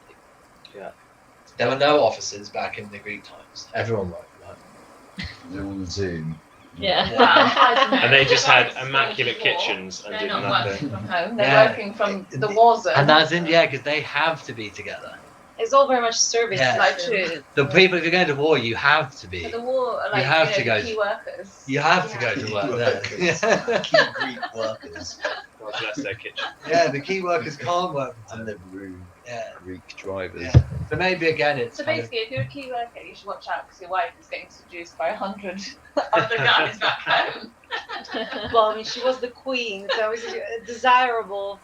Speaker 1: There were no offices back in the Greek times. Everyone worked from home.
Speaker 4: they're on Zoom.
Speaker 5: Yeah.
Speaker 8: and they just had immaculate kitchens and
Speaker 3: They're
Speaker 8: did
Speaker 3: not
Speaker 8: nothing.
Speaker 3: working from home. They're
Speaker 1: Yeah.
Speaker 3: working from the war zone.
Speaker 1: And that's in because they have to be together.
Speaker 6: It's all very much service.
Speaker 1: Yeah.
Speaker 3: like
Speaker 6: system.
Speaker 3: true.
Speaker 1: The people, if you're going to war, you have to be.
Speaker 3: But the war, are like
Speaker 1: have
Speaker 3: you
Speaker 1: to
Speaker 3: know,
Speaker 1: go
Speaker 3: the key workers.
Speaker 1: You have to go to work there.
Speaker 4: Key Greek workers.
Speaker 8: God bless their kitchen.
Speaker 1: Yeah, the key workers can't work from
Speaker 4: And
Speaker 1: home.
Speaker 4: the rude
Speaker 1: Yeah.
Speaker 4: Greek drivers.
Speaker 1: Yeah. So maybe again, it's
Speaker 3: So
Speaker 1: kind of-
Speaker 3: basically, if you're a key worker, you should watch out because your wife is getting seduced by 100 other guys back home.
Speaker 6: Well, I mean, she was the queen, so it was a desirable,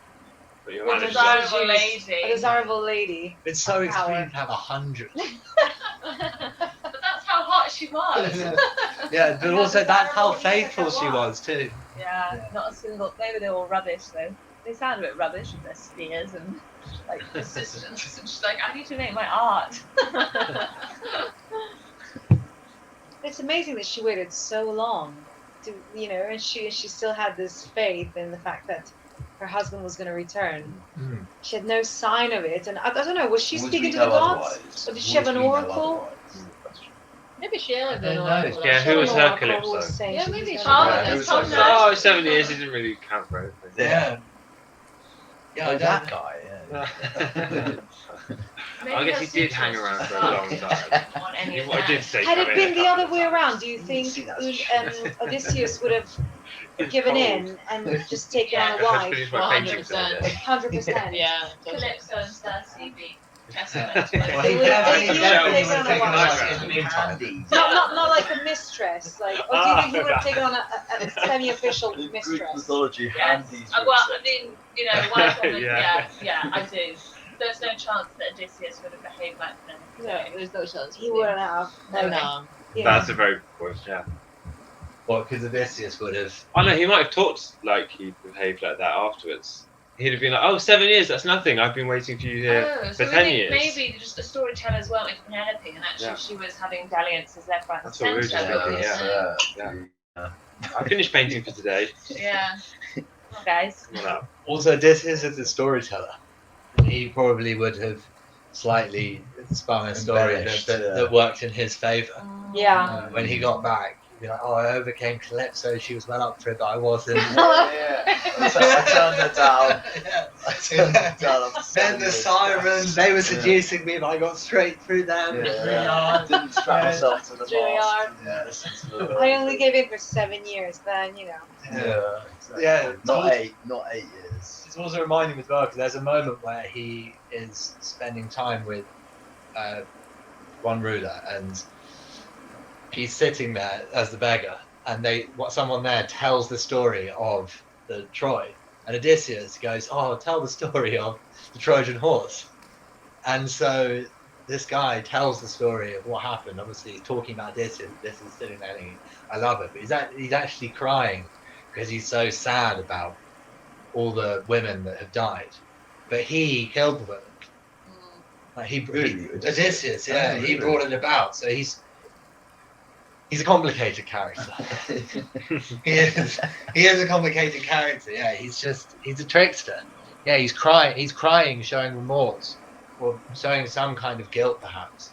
Speaker 8: But your
Speaker 3: A
Speaker 8: manager,
Speaker 3: desirable
Speaker 6: a
Speaker 3: lady.
Speaker 6: desirable lady.
Speaker 1: it's so
Speaker 6: Power.
Speaker 1: extreme to have 100.
Speaker 3: But that's how what she was.
Speaker 1: Yeah, but also that's how faithful she was too.
Speaker 3: Yeah, not a single. Maybe they're all rubbish though. They sound a bit rubbish with their spears and like persistence. And she's like, I need to make my art.
Speaker 6: It's amazing that she waited so long to, and she still had this faith in the fact that her husband was going to return.
Speaker 1: Mm.
Speaker 6: She had no sign of it, and I don't know. Was she speaking to the gods, or did she have an oracle?
Speaker 5: Maybe she had
Speaker 1: I
Speaker 5: an
Speaker 1: don't know.
Speaker 5: oracle.
Speaker 8: Yeah, who was her Calypso?
Speaker 3: Yeah, maybe she
Speaker 4: was.
Speaker 8: Oh, 7 years, he didn't really count for anything.
Speaker 1: Yeah. Yeah,
Speaker 4: that guy. Yeah.
Speaker 8: I guess he did hang around for a long time. I did say
Speaker 6: Had it
Speaker 8: come
Speaker 6: been
Speaker 8: in
Speaker 6: the
Speaker 8: a
Speaker 6: other
Speaker 8: couple
Speaker 6: way
Speaker 8: of
Speaker 6: around, do you think Odysseus would have given in and just taken on a
Speaker 8: times.
Speaker 6: wife?
Speaker 8: Finish my painting for the day.
Speaker 6: 100%.
Speaker 5: Yeah.
Speaker 3: Calypso and Circe be testament.
Speaker 1: Well,
Speaker 6: He
Speaker 1: he
Speaker 6: would have
Speaker 1: definitely
Speaker 6: taken on a wife.
Speaker 1: in the meantime.
Speaker 6: Not like a mistress. Like, or do you think he would have taken on a semi-official
Speaker 4: Greek
Speaker 6: mistress?
Speaker 4: mythology,
Speaker 3: Yes.
Speaker 4: handies.
Speaker 3: Well, I mean, one woman.
Speaker 8: Yeah.
Speaker 3: yeah, I do. There's no chance that Odysseus would have behaved like them.
Speaker 5: No, there's no chance.
Speaker 6: He wouldn't have.
Speaker 5: No.
Speaker 8: That's a very good point, yeah.
Speaker 1: Well, because Odysseus would have.
Speaker 8: I know, he might have talked like he behaved like that afterwards. He'd have been like, oh, 7 years, that's nothing. I've been waiting for you here
Speaker 3: Oh,
Speaker 8: for
Speaker 3: so
Speaker 8: 10 years.
Speaker 3: maybe just the storytellers weren't with Penelope, and actually
Speaker 8: Yeah.
Speaker 3: she was having dalliances left, right, and
Speaker 8: That's what we were
Speaker 3: centre.
Speaker 8: just thinking, yeah. I finished painting for today.
Speaker 3: Yeah. Come on, guys.
Speaker 8: Come on up.
Speaker 1: Also, Odysseus is a storyteller. He probably would have slightly spun a story
Speaker 4: Embellished,
Speaker 1: that worked in his favour.
Speaker 6: Yeah.
Speaker 1: When he got back, he'd be like, "Oh, I overcame Calypso. She was well up for it, but I wasn't."
Speaker 4: I turned her down. I turned her down.
Speaker 1: Then the sirens, they were seducing me, but I got straight through them.
Speaker 4: Yeah. Didn't strap myself to the
Speaker 6: It's really hard.
Speaker 4: mast.
Speaker 6: I only gave in for 7 years, then,
Speaker 4: Yeah. Exactly.
Speaker 1: Yeah.
Speaker 4: Not 8 years.
Speaker 1: It's also reminding me as well because there's a moment where he is spending time with one ruler, and he's sitting there as the beggar, and someone there tells the story of the Troy, and Odysseus goes, "Oh, tell the story of the Trojan horse," and so this guy tells the story of what happened. Obviously, he's talking about Odysseus. Odysseus is sitting there thinking, "I love it," but he's actually crying because he's so sad about all the women that have died, but he killed the women. Like
Speaker 4: Really?
Speaker 1: Odysseus, yeah,
Speaker 4: Oh,
Speaker 1: he
Speaker 4: really?
Speaker 1: brought it about. So he's a complicated character. he is a complicated character. Yeah, he's a trickster. Yeah, he's crying, showing remorse, or showing some kind of guilt, perhaps.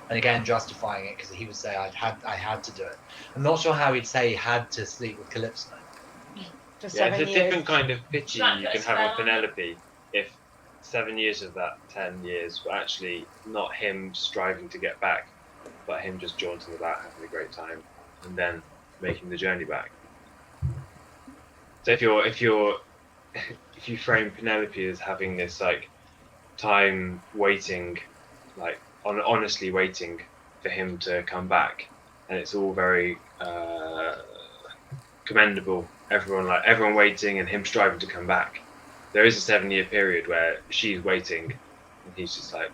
Speaker 1: And again, justifying it because he would say, "I had to do it." I'm not sure how he'd say he had to sleep with Calypso.
Speaker 6: for
Speaker 8: Yeah,
Speaker 6: 7
Speaker 8: it's a
Speaker 6: years.
Speaker 8: different kind of pity
Speaker 3: Right,
Speaker 8: you can
Speaker 3: that's
Speaker 8: have with
Speaker 3: fair.
Speaker 8: Penelope if 7 years of that 10 years were actually not him striving to get back, but him just jaunting about, having a great time, and then making the journey back. So if you frame Penelope as having this like time waiting, like honestly waiting for him to come back, and it's all very commendable. Everyone waiting and him striving to come back. There is a 7-year period where she's waiting, and he's just like,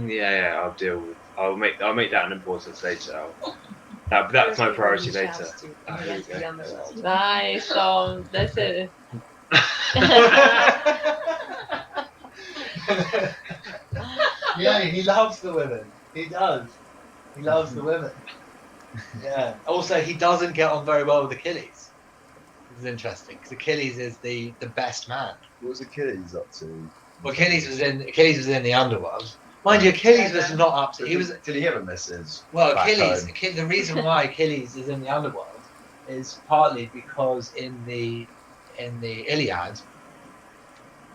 Speaker 8: yeah, I'll deal with. I'll make that an importance later. That's my priority later. Oh, here we go.
Speaker 5: Nice, that's it.
Speaker 1: Yeah, he loves the women. He does. He loves the women. Yeah. Also, he doesn't get on very well with Achilles. It's interesting because Achilles is the best man.
Speaker 4: What was Achilles up to?
Speaker 1: Well, Achilles was in the underworld. Mind you, Achilles was not up to.
Speaker 4: Did he ever miss his?
Speaker 1: Well,
Speaker 4: back
Speaker 1: Achilles.
Speaker 4: home?
Speaker 1: The reason why Achilles is in the underworld is partly because in the Iliad,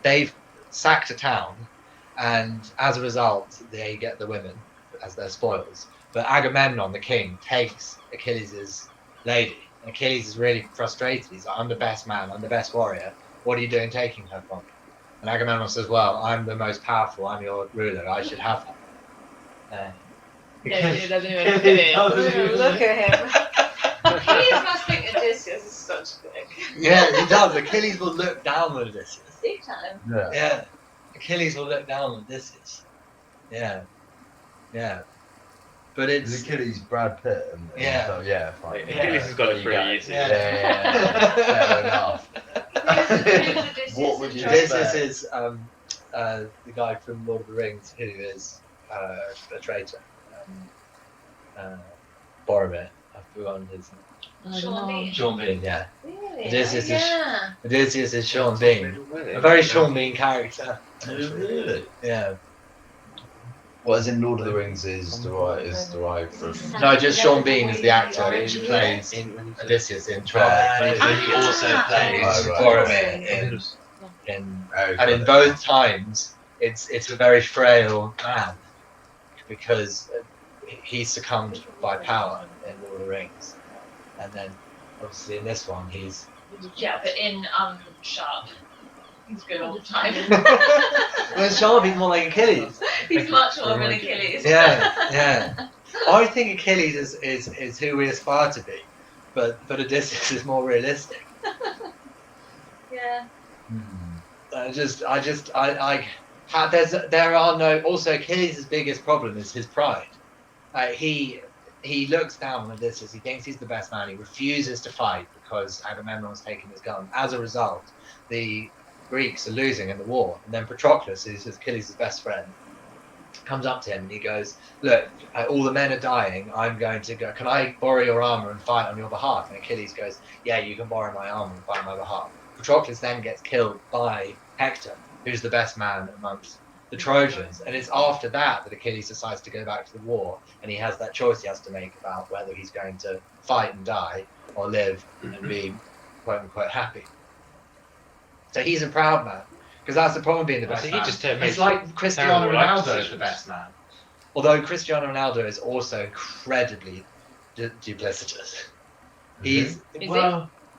Speaker 1: they've sacked a town, and as a result, they get the women as their spoils. But Agamemnon, the king, takes Achilles' lady. And Achilles is really frustrated. He's like, "I'm the best man. I'm the best warrior. What are you doing taking her from me?" And Agamemnon says, "Well, I'm the most powerful. I'm your ruler. I should have her."
Speaker 5: Yeah, he doesn't even fit it.
Speaker 6: Look at him.
Speaker 3: Achilles must think Odysseus is such a dick.
Speaker 1: Yeah, he does. Achilles will look down on Odysseus.
Speaker 3: Big time.
Speaker 4: Yeah.
Speaker 1: Yeah. Achilles will look down on Odysseus. Yeah. Yeah. but
Speaker 4: It's
Speaker 1: it's
Speaker 4: Achilles, Brad Pitt, and
Speaker 1: Yeah.
Speaker 4: so, yeah, fine.
Speaker 8: Achilles has got it
Speaker 4: There you
Speaker 8: pretty
Speaker 4: go.
Speaker 8: easy.
Speaker 1: Yeah.
Speaker 4: Fair enough. What would you
Speaker 1: this
Speaker 4: expect?
Speaker 1: is the guy from Lord of the Rings who is a traitor. Boromir. I've forgotten his name.
Speaker 3: Sean Bean.
Speaker 1: Sean Bean, yeah.
Speaker 3: Really?
Speaker 1: Odysseus is-
Speaker 3: Yeah.
Speaker 1: Odysseus is Sean Bean.
Speaker 8: Really?
Speaker 1: A very Sean Bean character.
Speaker 4: Really?
Speaker 1: Yeah.
Speaker 4: What is in Lord of the Rings is derived from.
Speaker 1: No, just Sean Bean is the actor who plays Odysseus in Troy.
Speaker 2: And he also plays
Speaker 4: Oh, right.
Speaker 1: Boromir and in both times it's a very frail man because he succumbed by power in Lord of the Rings, and then obviously in this one he's
Speaker 5: Yeah, but in Sharp, he's good all the time.
Speaker 1: well, Sean Bean's more like Achilles.
Speaker 3: He's much more of an Achilles.
Speaker 1: Yeah. I think Achilles is who we aspire to be, but Odysseus is more realistic.
Speaker 3: Yeah.
Speaker 1: There are no. Also, Achilles' biggest problem is his pride. He looks down on Odysseus. He thinks he's the best man. He refuses to fight because Agamemnon's taken his gun. As a result, the Greeks are losing in the war. And then Patroclus, who's Achilles' best friend, comes up to him and he goes, "Look, all the men are dying. I'm going to go. Can I borrow your armor and fight on your behalf?" And Achilles goes, "Yeah, you can borrow my armor and fight on my behalf." Patroclus then gets killed by Hector, who's the best man amongst the Trojans, and it's after that Achilles decides to go back to the war, and he has that choice he has to make about whether he's going to fight and die or live and be quote unquote happy. So he's a proud man, because that's the problem being the best
Speaker 8: So he
Speaker 1: man.
Speaker 8: just
Speaker 1: It's
Speaker 8: makes
Speaker 1: like Cristiano
Speaker 8: terrible life
Speaker 1: Ronaldo is the
Speaker 8: decisions.
Speaker 1: best man, although Cristiano Ronaldo is also incredibly duplicitous. He's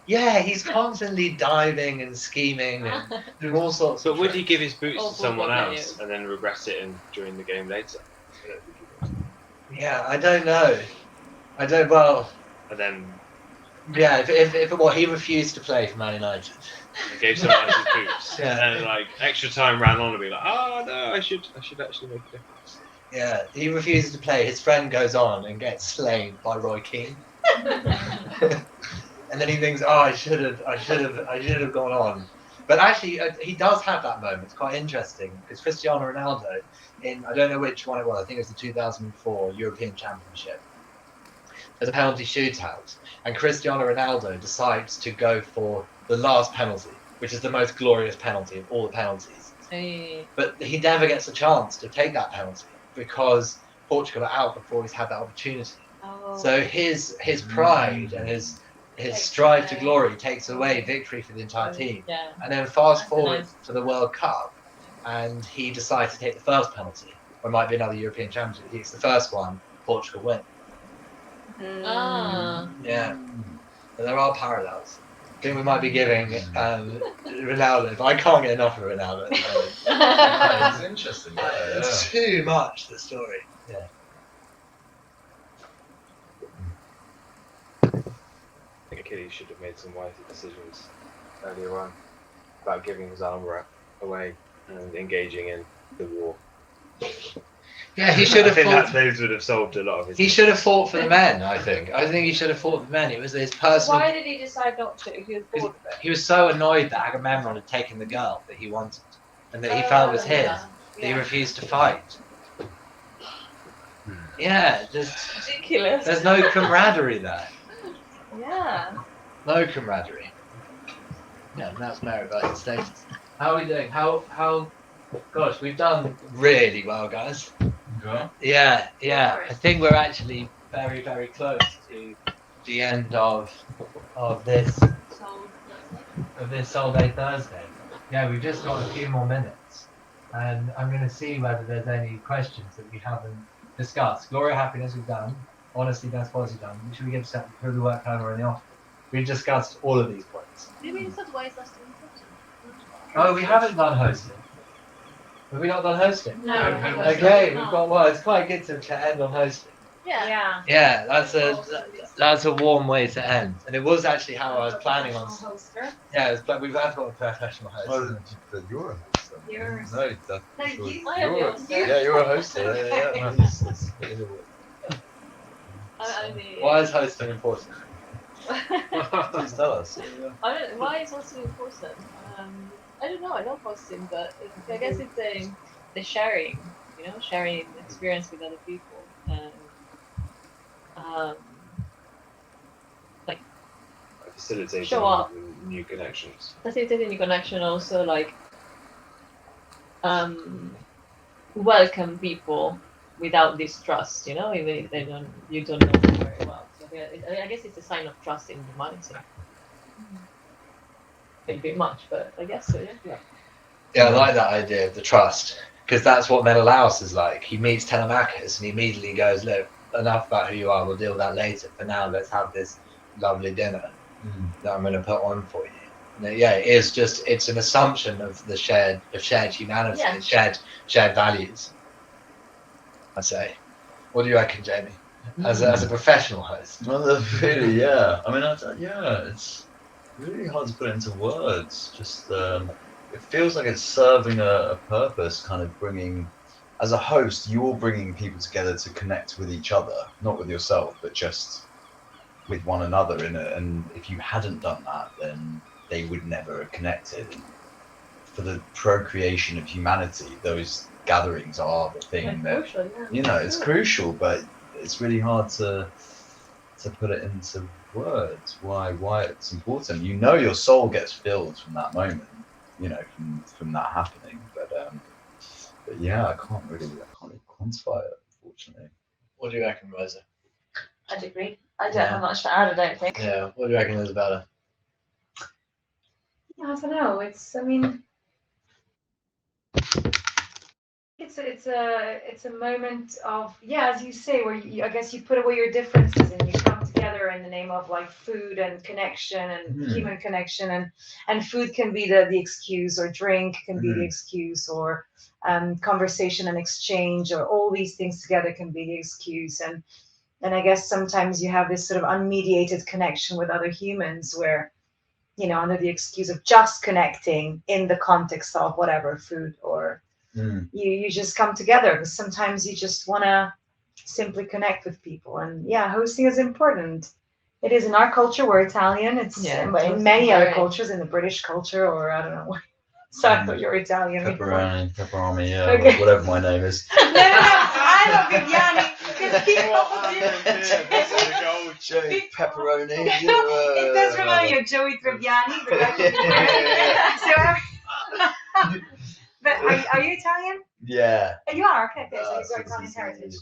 Speaker 1: yeah, he's constantly diving and scheming and doing all sorts
Speaker 8: But
Speaker 1: of
Speaker 8: would he
Speaker 1: tricks.
Speaker 8: give his boots
Speaker 5: Oh,
Speaker 8: to someone
Speaker 5: well,
Speaker 8: else and then regret it during the game later?
Speaker 1: Yeah, I don't know. Well,
Speaker 8: And then
Speaker 1: yeah, if what he refused to play for Man United.
Speaker 8: gave someone else his boots.
Speaker 1: Yeah.
Speaker 8: And like extra time ran on and be like, oh no, I should actually make a difference.
Speaker 1: Yeah, he refuses to play. His friend goes on and gets slain by Roy Keane. And then he thinks, "Oh, I should have gone on." But actually, he does have that moment. It's quite interesting because Cristiano Ronaldo, I don't know which one it was. I think it was the 2004 European Championship. There's a penalty shootout, and Cristiano Ronaldo decides to go for the last penalty, which is the most glorious penalty of all the penalties. But he never gets a chance to take that penalty because Portugal are out before he's had that opportunity.
Speaker 6: Oh.
Speaker 1: So his pride and his strive to glory takes away victory for the entire team.
Speaker 5: Yeah.
Speaker 1: And then fast
Speaker 5: That's
Speaker 1: forward
Speaker 5: nice.
Speaker 1: to the World Cup, and he decides to take the first penalty, or it might be another European Championship. He takes the first one, Portugal win.
Speaker 5: Ah.
Speaker 1: Yeah, but there are parallels. I think we might be giving Ronaldo, but I can't get enough of Ronaldo.
Speaker 4: It's interesting. Yeah,
Speaker 1: It's too much, the story. Yeah.
Speaker 8: I think Achilles should have made some wiser decisions earlier on about giving his armor away and engaging in the war.
Speaker 1: Yeah, he should
Speaker 8: I
Speaker 1: have
Speaker 8: think
Speaker 1: fought.
Speaker 8: those would have solved a lot of his.
Speaker 1: He should have fought for the men. I think he should have fought for the men. It was his personal.
Speaker 3: Why did he decide not to? He was bored of it.
Speaker 1: He was so annoyed that Agamemnon had taken the girl that he wanted, and that he felt was his.
Speaker 3: Yeah.
Speaker 1: That he refused to fight. Yeah,
Speaker 3: Ridiculous.
Speaker 1: there's no camaraderie there.
Speaker 3: Yeah.
Speaker 1: No camaraderie. Yeah, and that's merit status. How are we doing? How? Gosh, we've done really well, guys. Yeah. I think we're actually very, very close to the end of this Soulday Thursday. Yeah, we've just got a few more minutes, and I'm going to see whether there's any questions that we haven't discussed. Glory, happiness, we've done. Honesty, best policy, done. Should we give set through the work plan or in the office? We've discussed all of these points.
Speaker 3: Maybe it's otherwise less than
Speaker 1: Oh, we haven't done hosting. Have we not done hosting?
Speaker 3: No.
Speaker 1: Okay, we've got well. It's quite good to end on hosting.
Speaker 3: Yeah.
Speaker 1: Yeah, that's a warm way to end, and it was actually how I was planning on. Yeah, but we've got a professional host.
Speaker 4: Oh, you're a host. Then.
Speaker 3: Yours.
Speaker 4: No, that's
Speaker 3: No,
Speaker 4: sure.
Speaker 3: you- I am yours.
Speaker 4: Yeah, you're a host. Yeah.
Speaker 3: I mean,
Speaker 1: Why is hosting important?
Speaker 4: Please tell us.
Speaker 3: why is hosting important? I don't know. I love hosting, but I guess it's the sharing. Sharing experience with other people, and like
Speaker 8: Facilitating
Speaker 3: show up.
Speaker 8: new connections.
Speaker 3: Facilitating new connection, also like welcome people without distrust. Even if you don't know them very well. So I guess it's a sign of trust in humanity. Maybe much, but I guess so. Yeah.
Speaker 1: Yeah, I like that idea of the trust, because that's what Menelaus is like. He meets Telemachus and he immediately goes, look, enough about who you are, we'll deal with that later. For now, let's have this lovely dinner that I'm going to put on for you. Yeah, it's an assumption of the shared humanity, and shared values, I say. What do you reckon, Jamie? As a professional host?
Speaker 4: Well, really, yeah. I mean, it's really hard to put it into words. Just it feels like it's serving a purpose, kind of bringing, as a host, you're bringing people together to connect with each other, not with yourself, but just with one another. And if you hadn't done that, then they would never have connected. For the procreation of humanity, those gatherings are the thing that
Speaker 3: Crucial, yeah.
Speaker 4: it's crucial, but it's really hard to put it into words why it's important. Your soul gets filled from that moment, from that happening. But yeah, I can't really quantify it, unfortunately.
Speaker 1: What do you reckon, Rosa?
Speaker 3: I'd agree. I don't have much to add, I don't think.
Speaker 1: Yeah, what do you reckon, Isabella?
Speaker 6: I don't know. It's a moment of, as you say, where I guess you put away your differences and you come together in the name of like food and connection and human connection, and food can be the excuse, or drink can be the excuse, or conversation and exchange, or all these things together can be the excuse. And I guess sometimes you have this sort of unmediated connection with other humans where, under the excuse of just connecting in the context of whatever, food, or you just come together because sometimes you just want to simply connect with people. And hosting is important. It is in our culture. We're Italian. It's in many other cultures, in the British culture, or I don't know. So I thought you were Italian.
Speaker 4: Pepperoni, yeah,
Speaker 6: Okay.
Speaker 4: whatever my name is.
Speaker 6: No, I love Viviani because people
Speaker 4: Joey Pepperoni.
Speaker 6: it does remind me of Joey Tribbiani, but but are you Italian?
Speaker 4: Yeah.
Speaker 6: You are, okay. So you've got Italian heritage.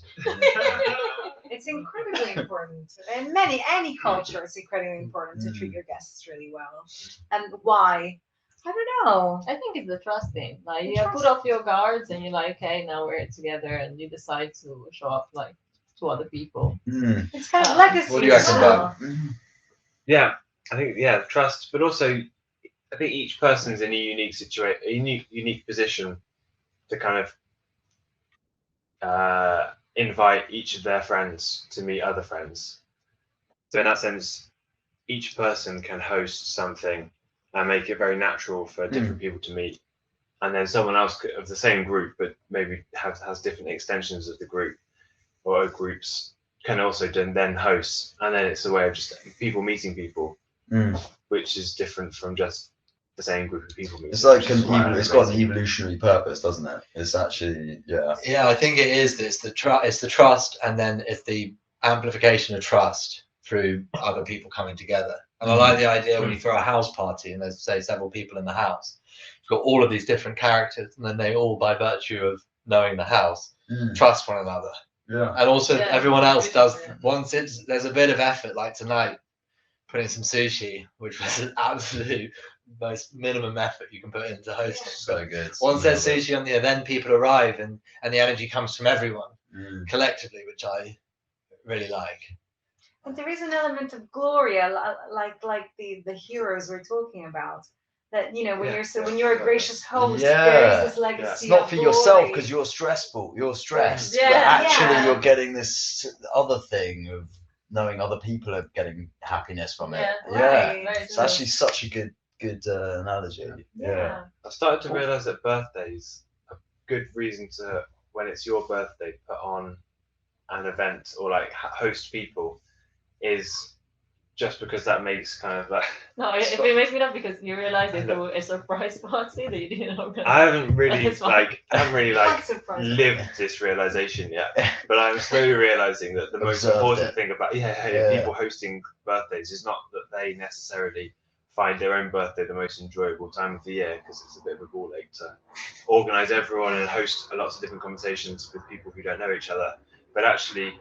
Speaker 6: It's incredibly important. In any culture, it's incredibly important to treat your guests really well. And why? I don't know.
Speaker 3: I think it's the trust thing. Like you put off your guards and you're like, okay, now we're together, and you decide to show up like to other people.
Speaker 6: It's kind of legacy.
Speaker 1: What do you reckon, Bob?
Speaker 8: Yeah, I think trust, but also I think each person's in a unique situation, a unique position to kind of invite each of their friends to meet other friends. So in that sense, each person can host something and make it very natural for different people to meet. And then someone else of the same group, but maybe has different extensions of the group or groups, can also then host. And then it's a way of just people meeting people, which is different from just the same group of people meeting.
Speaker 4: It's like it's got an evolutionary purpose, doesn't it? It's actually,
Speaker 1: Yeah, I think it is this. It's the trust, and then it's the amplification of trust through other people coming together. And I like the idea when you throw a house party and there's, say, several people in the house. You've got all of these different characters, and then they all, by virtue of knowing the house, trust one another.
Speaker 4: Yeah.
Speaker 1: And also everyone else does, once there's a bit of effort, like tonight, putting some sushi, which was an absolute most minimum effort you can put into hosting.
Speaker 4: So good.
Speaker 1: Once there's sushi on there, then people arrive, and the energy comes from everyone collectively, which I really like.
Speaker 6: And there is an element of glory, like the heroes we're talking about. That when you're a gracious host, there is this legacy.
Speaker 4: It's not for yourself because you're stressful. You're stressed, but actually you're getting this other thing of knowing other people are getting happiness from it. It's actually such a good analogy. Yeah.
Speaker 8: I've started to realise that birthdays are a good reason to, when it's your birthday, put on an event or like host people is just because that makes kind of like.
Speaker 5: No, it makes me laugh because you realize it's a surprise party that you didn't organize.
Speaker 8: I haven't really
Speaker 6: That's surprising.
Speaker 8: lived this realization yet, but I'm slowly realizing that the most important thing about people hosting birthdays is not that they necessarily find their own birthday the most enjoyable time of the year, because it's a bit of a ball ache to organize everyone and host lots of different conversations with people who don't know each other, but actually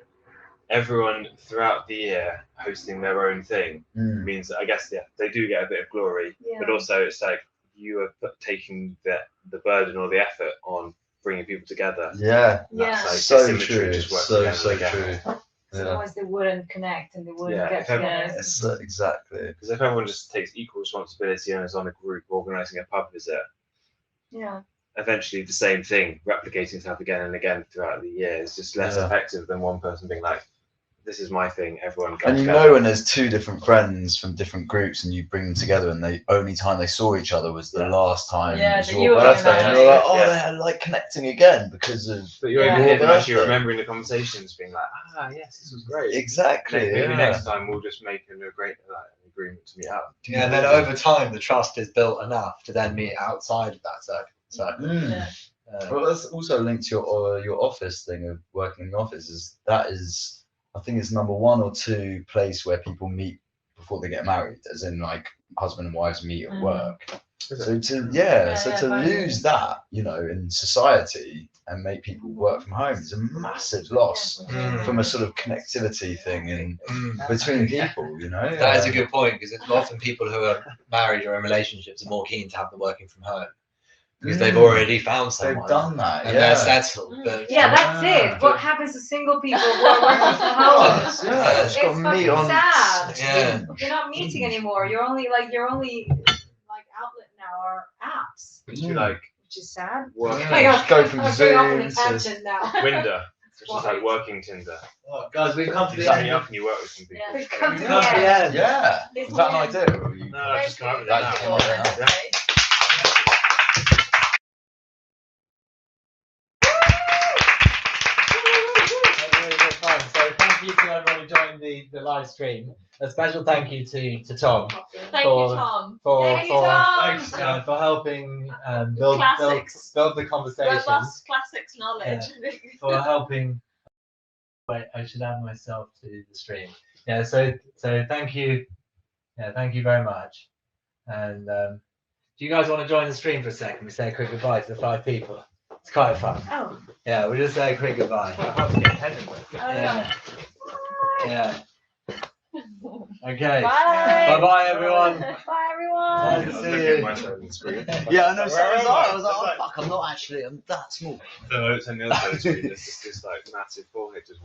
Speaker 8: everyone throughout the year hosting their own thing means that I guess they do get a bit of glory, but also it's like you are taking the burden or the effort on bringing people together.
Speaker 4: Yeah,
Speaker 8: that's like
Speaker 4: so true. So true.
Speaker 6: Otherwise they wouldn't connect and they wouldn't get together.
Speaker 4: Yes, exactly.
Speaker 8: Because if everyone just takes equal responsibility and is on a group organising a pub visit, eventually the same thing replicating itself again and again throughout the year is just less effective than one person being like, this is my thing, everyone go.
Speaker 4: And you know when there's two different friends from different groups and you bring them together and the only time they saw each other was the last time it was your birthday, and you're like, oh, they're like connecting again because of.
Speaker 8: But you're over here actually remembering the conversations, being like, yes, this was great.
Speaker 4: Exactly.
Speaker 8: Maybe next time we'll just make an agreement to meet up.
Speaker 1: Yeah, and then over time the trust is built enough to then meet outside of that circle.
Speaker 4: Well, that's also linked to your office thing of working in the office. I think it's number 1 or 2 place where people meet before they get married, as in like husband and wives meet at work. So to lose that, in society and make people work from home is a massive loss from a sort of connectivity thing in between people.
Speaker 1: That is a good point, because often people who are married or in relationships are more keen to have them working from home. Because they've already found someone.
Speaker 4: They've done that,
Speaker 1: and they're settled. But,
Speaker 6: that's it. What happens to single people who are working from home?
Speaker 4: It's
Speaker 6: fucking sad.
Speaker 1: Yeah.
Speaker 6: You're not meeting anymore. Your only outlet now are apps.
Speaker 8: Which you like,
Speaker 6: which is sad.
Speaker 4: Go from Zoom
Speaker 6: to
Speaker 8: Winder, which is like working Tinder.
Speaker 1: Oh, guys, we've come to the
Speaker 8: end.
Speaker 1: end.
Speaker 8: Up and you work with some people.
Speaker 6: We've come to
Speaker 1: the end.
Speaker 4: Yeah. Is that an idea?
Speaker 8: No, I've just come up with it now.
Speaker 1: Thank you to everyone who joined the live stream. A special thank you to Tom.
Speaker 5: Thank you, Tom.
Speaker 1: For helping build the conversation.
Speaker 5: Robust classics knowledge.
Speaker 1: For helping. Wait, I should add myself to the stream. So thank you. Thank you very much. And do you guys want to join the stream for a second? We say a quick goodbye to the 5 people. It's quite fun.
Speaker 6: Oh.
Speaker 1: Yeah, we'll just say a quick goodbye. Yeah. Okay.
Speaker 6: Bye.
Speaker 1: Bye, everyone.
Speaker 6: Bye, everyone.
Speaker 1: Nice to see you.
Speaker 4: Yeah, I know. So I was like, oh fuck, I'm not actually. I'm that small.
Speaker 8: So it's on the other side of the screen. There's just this like massive forehead just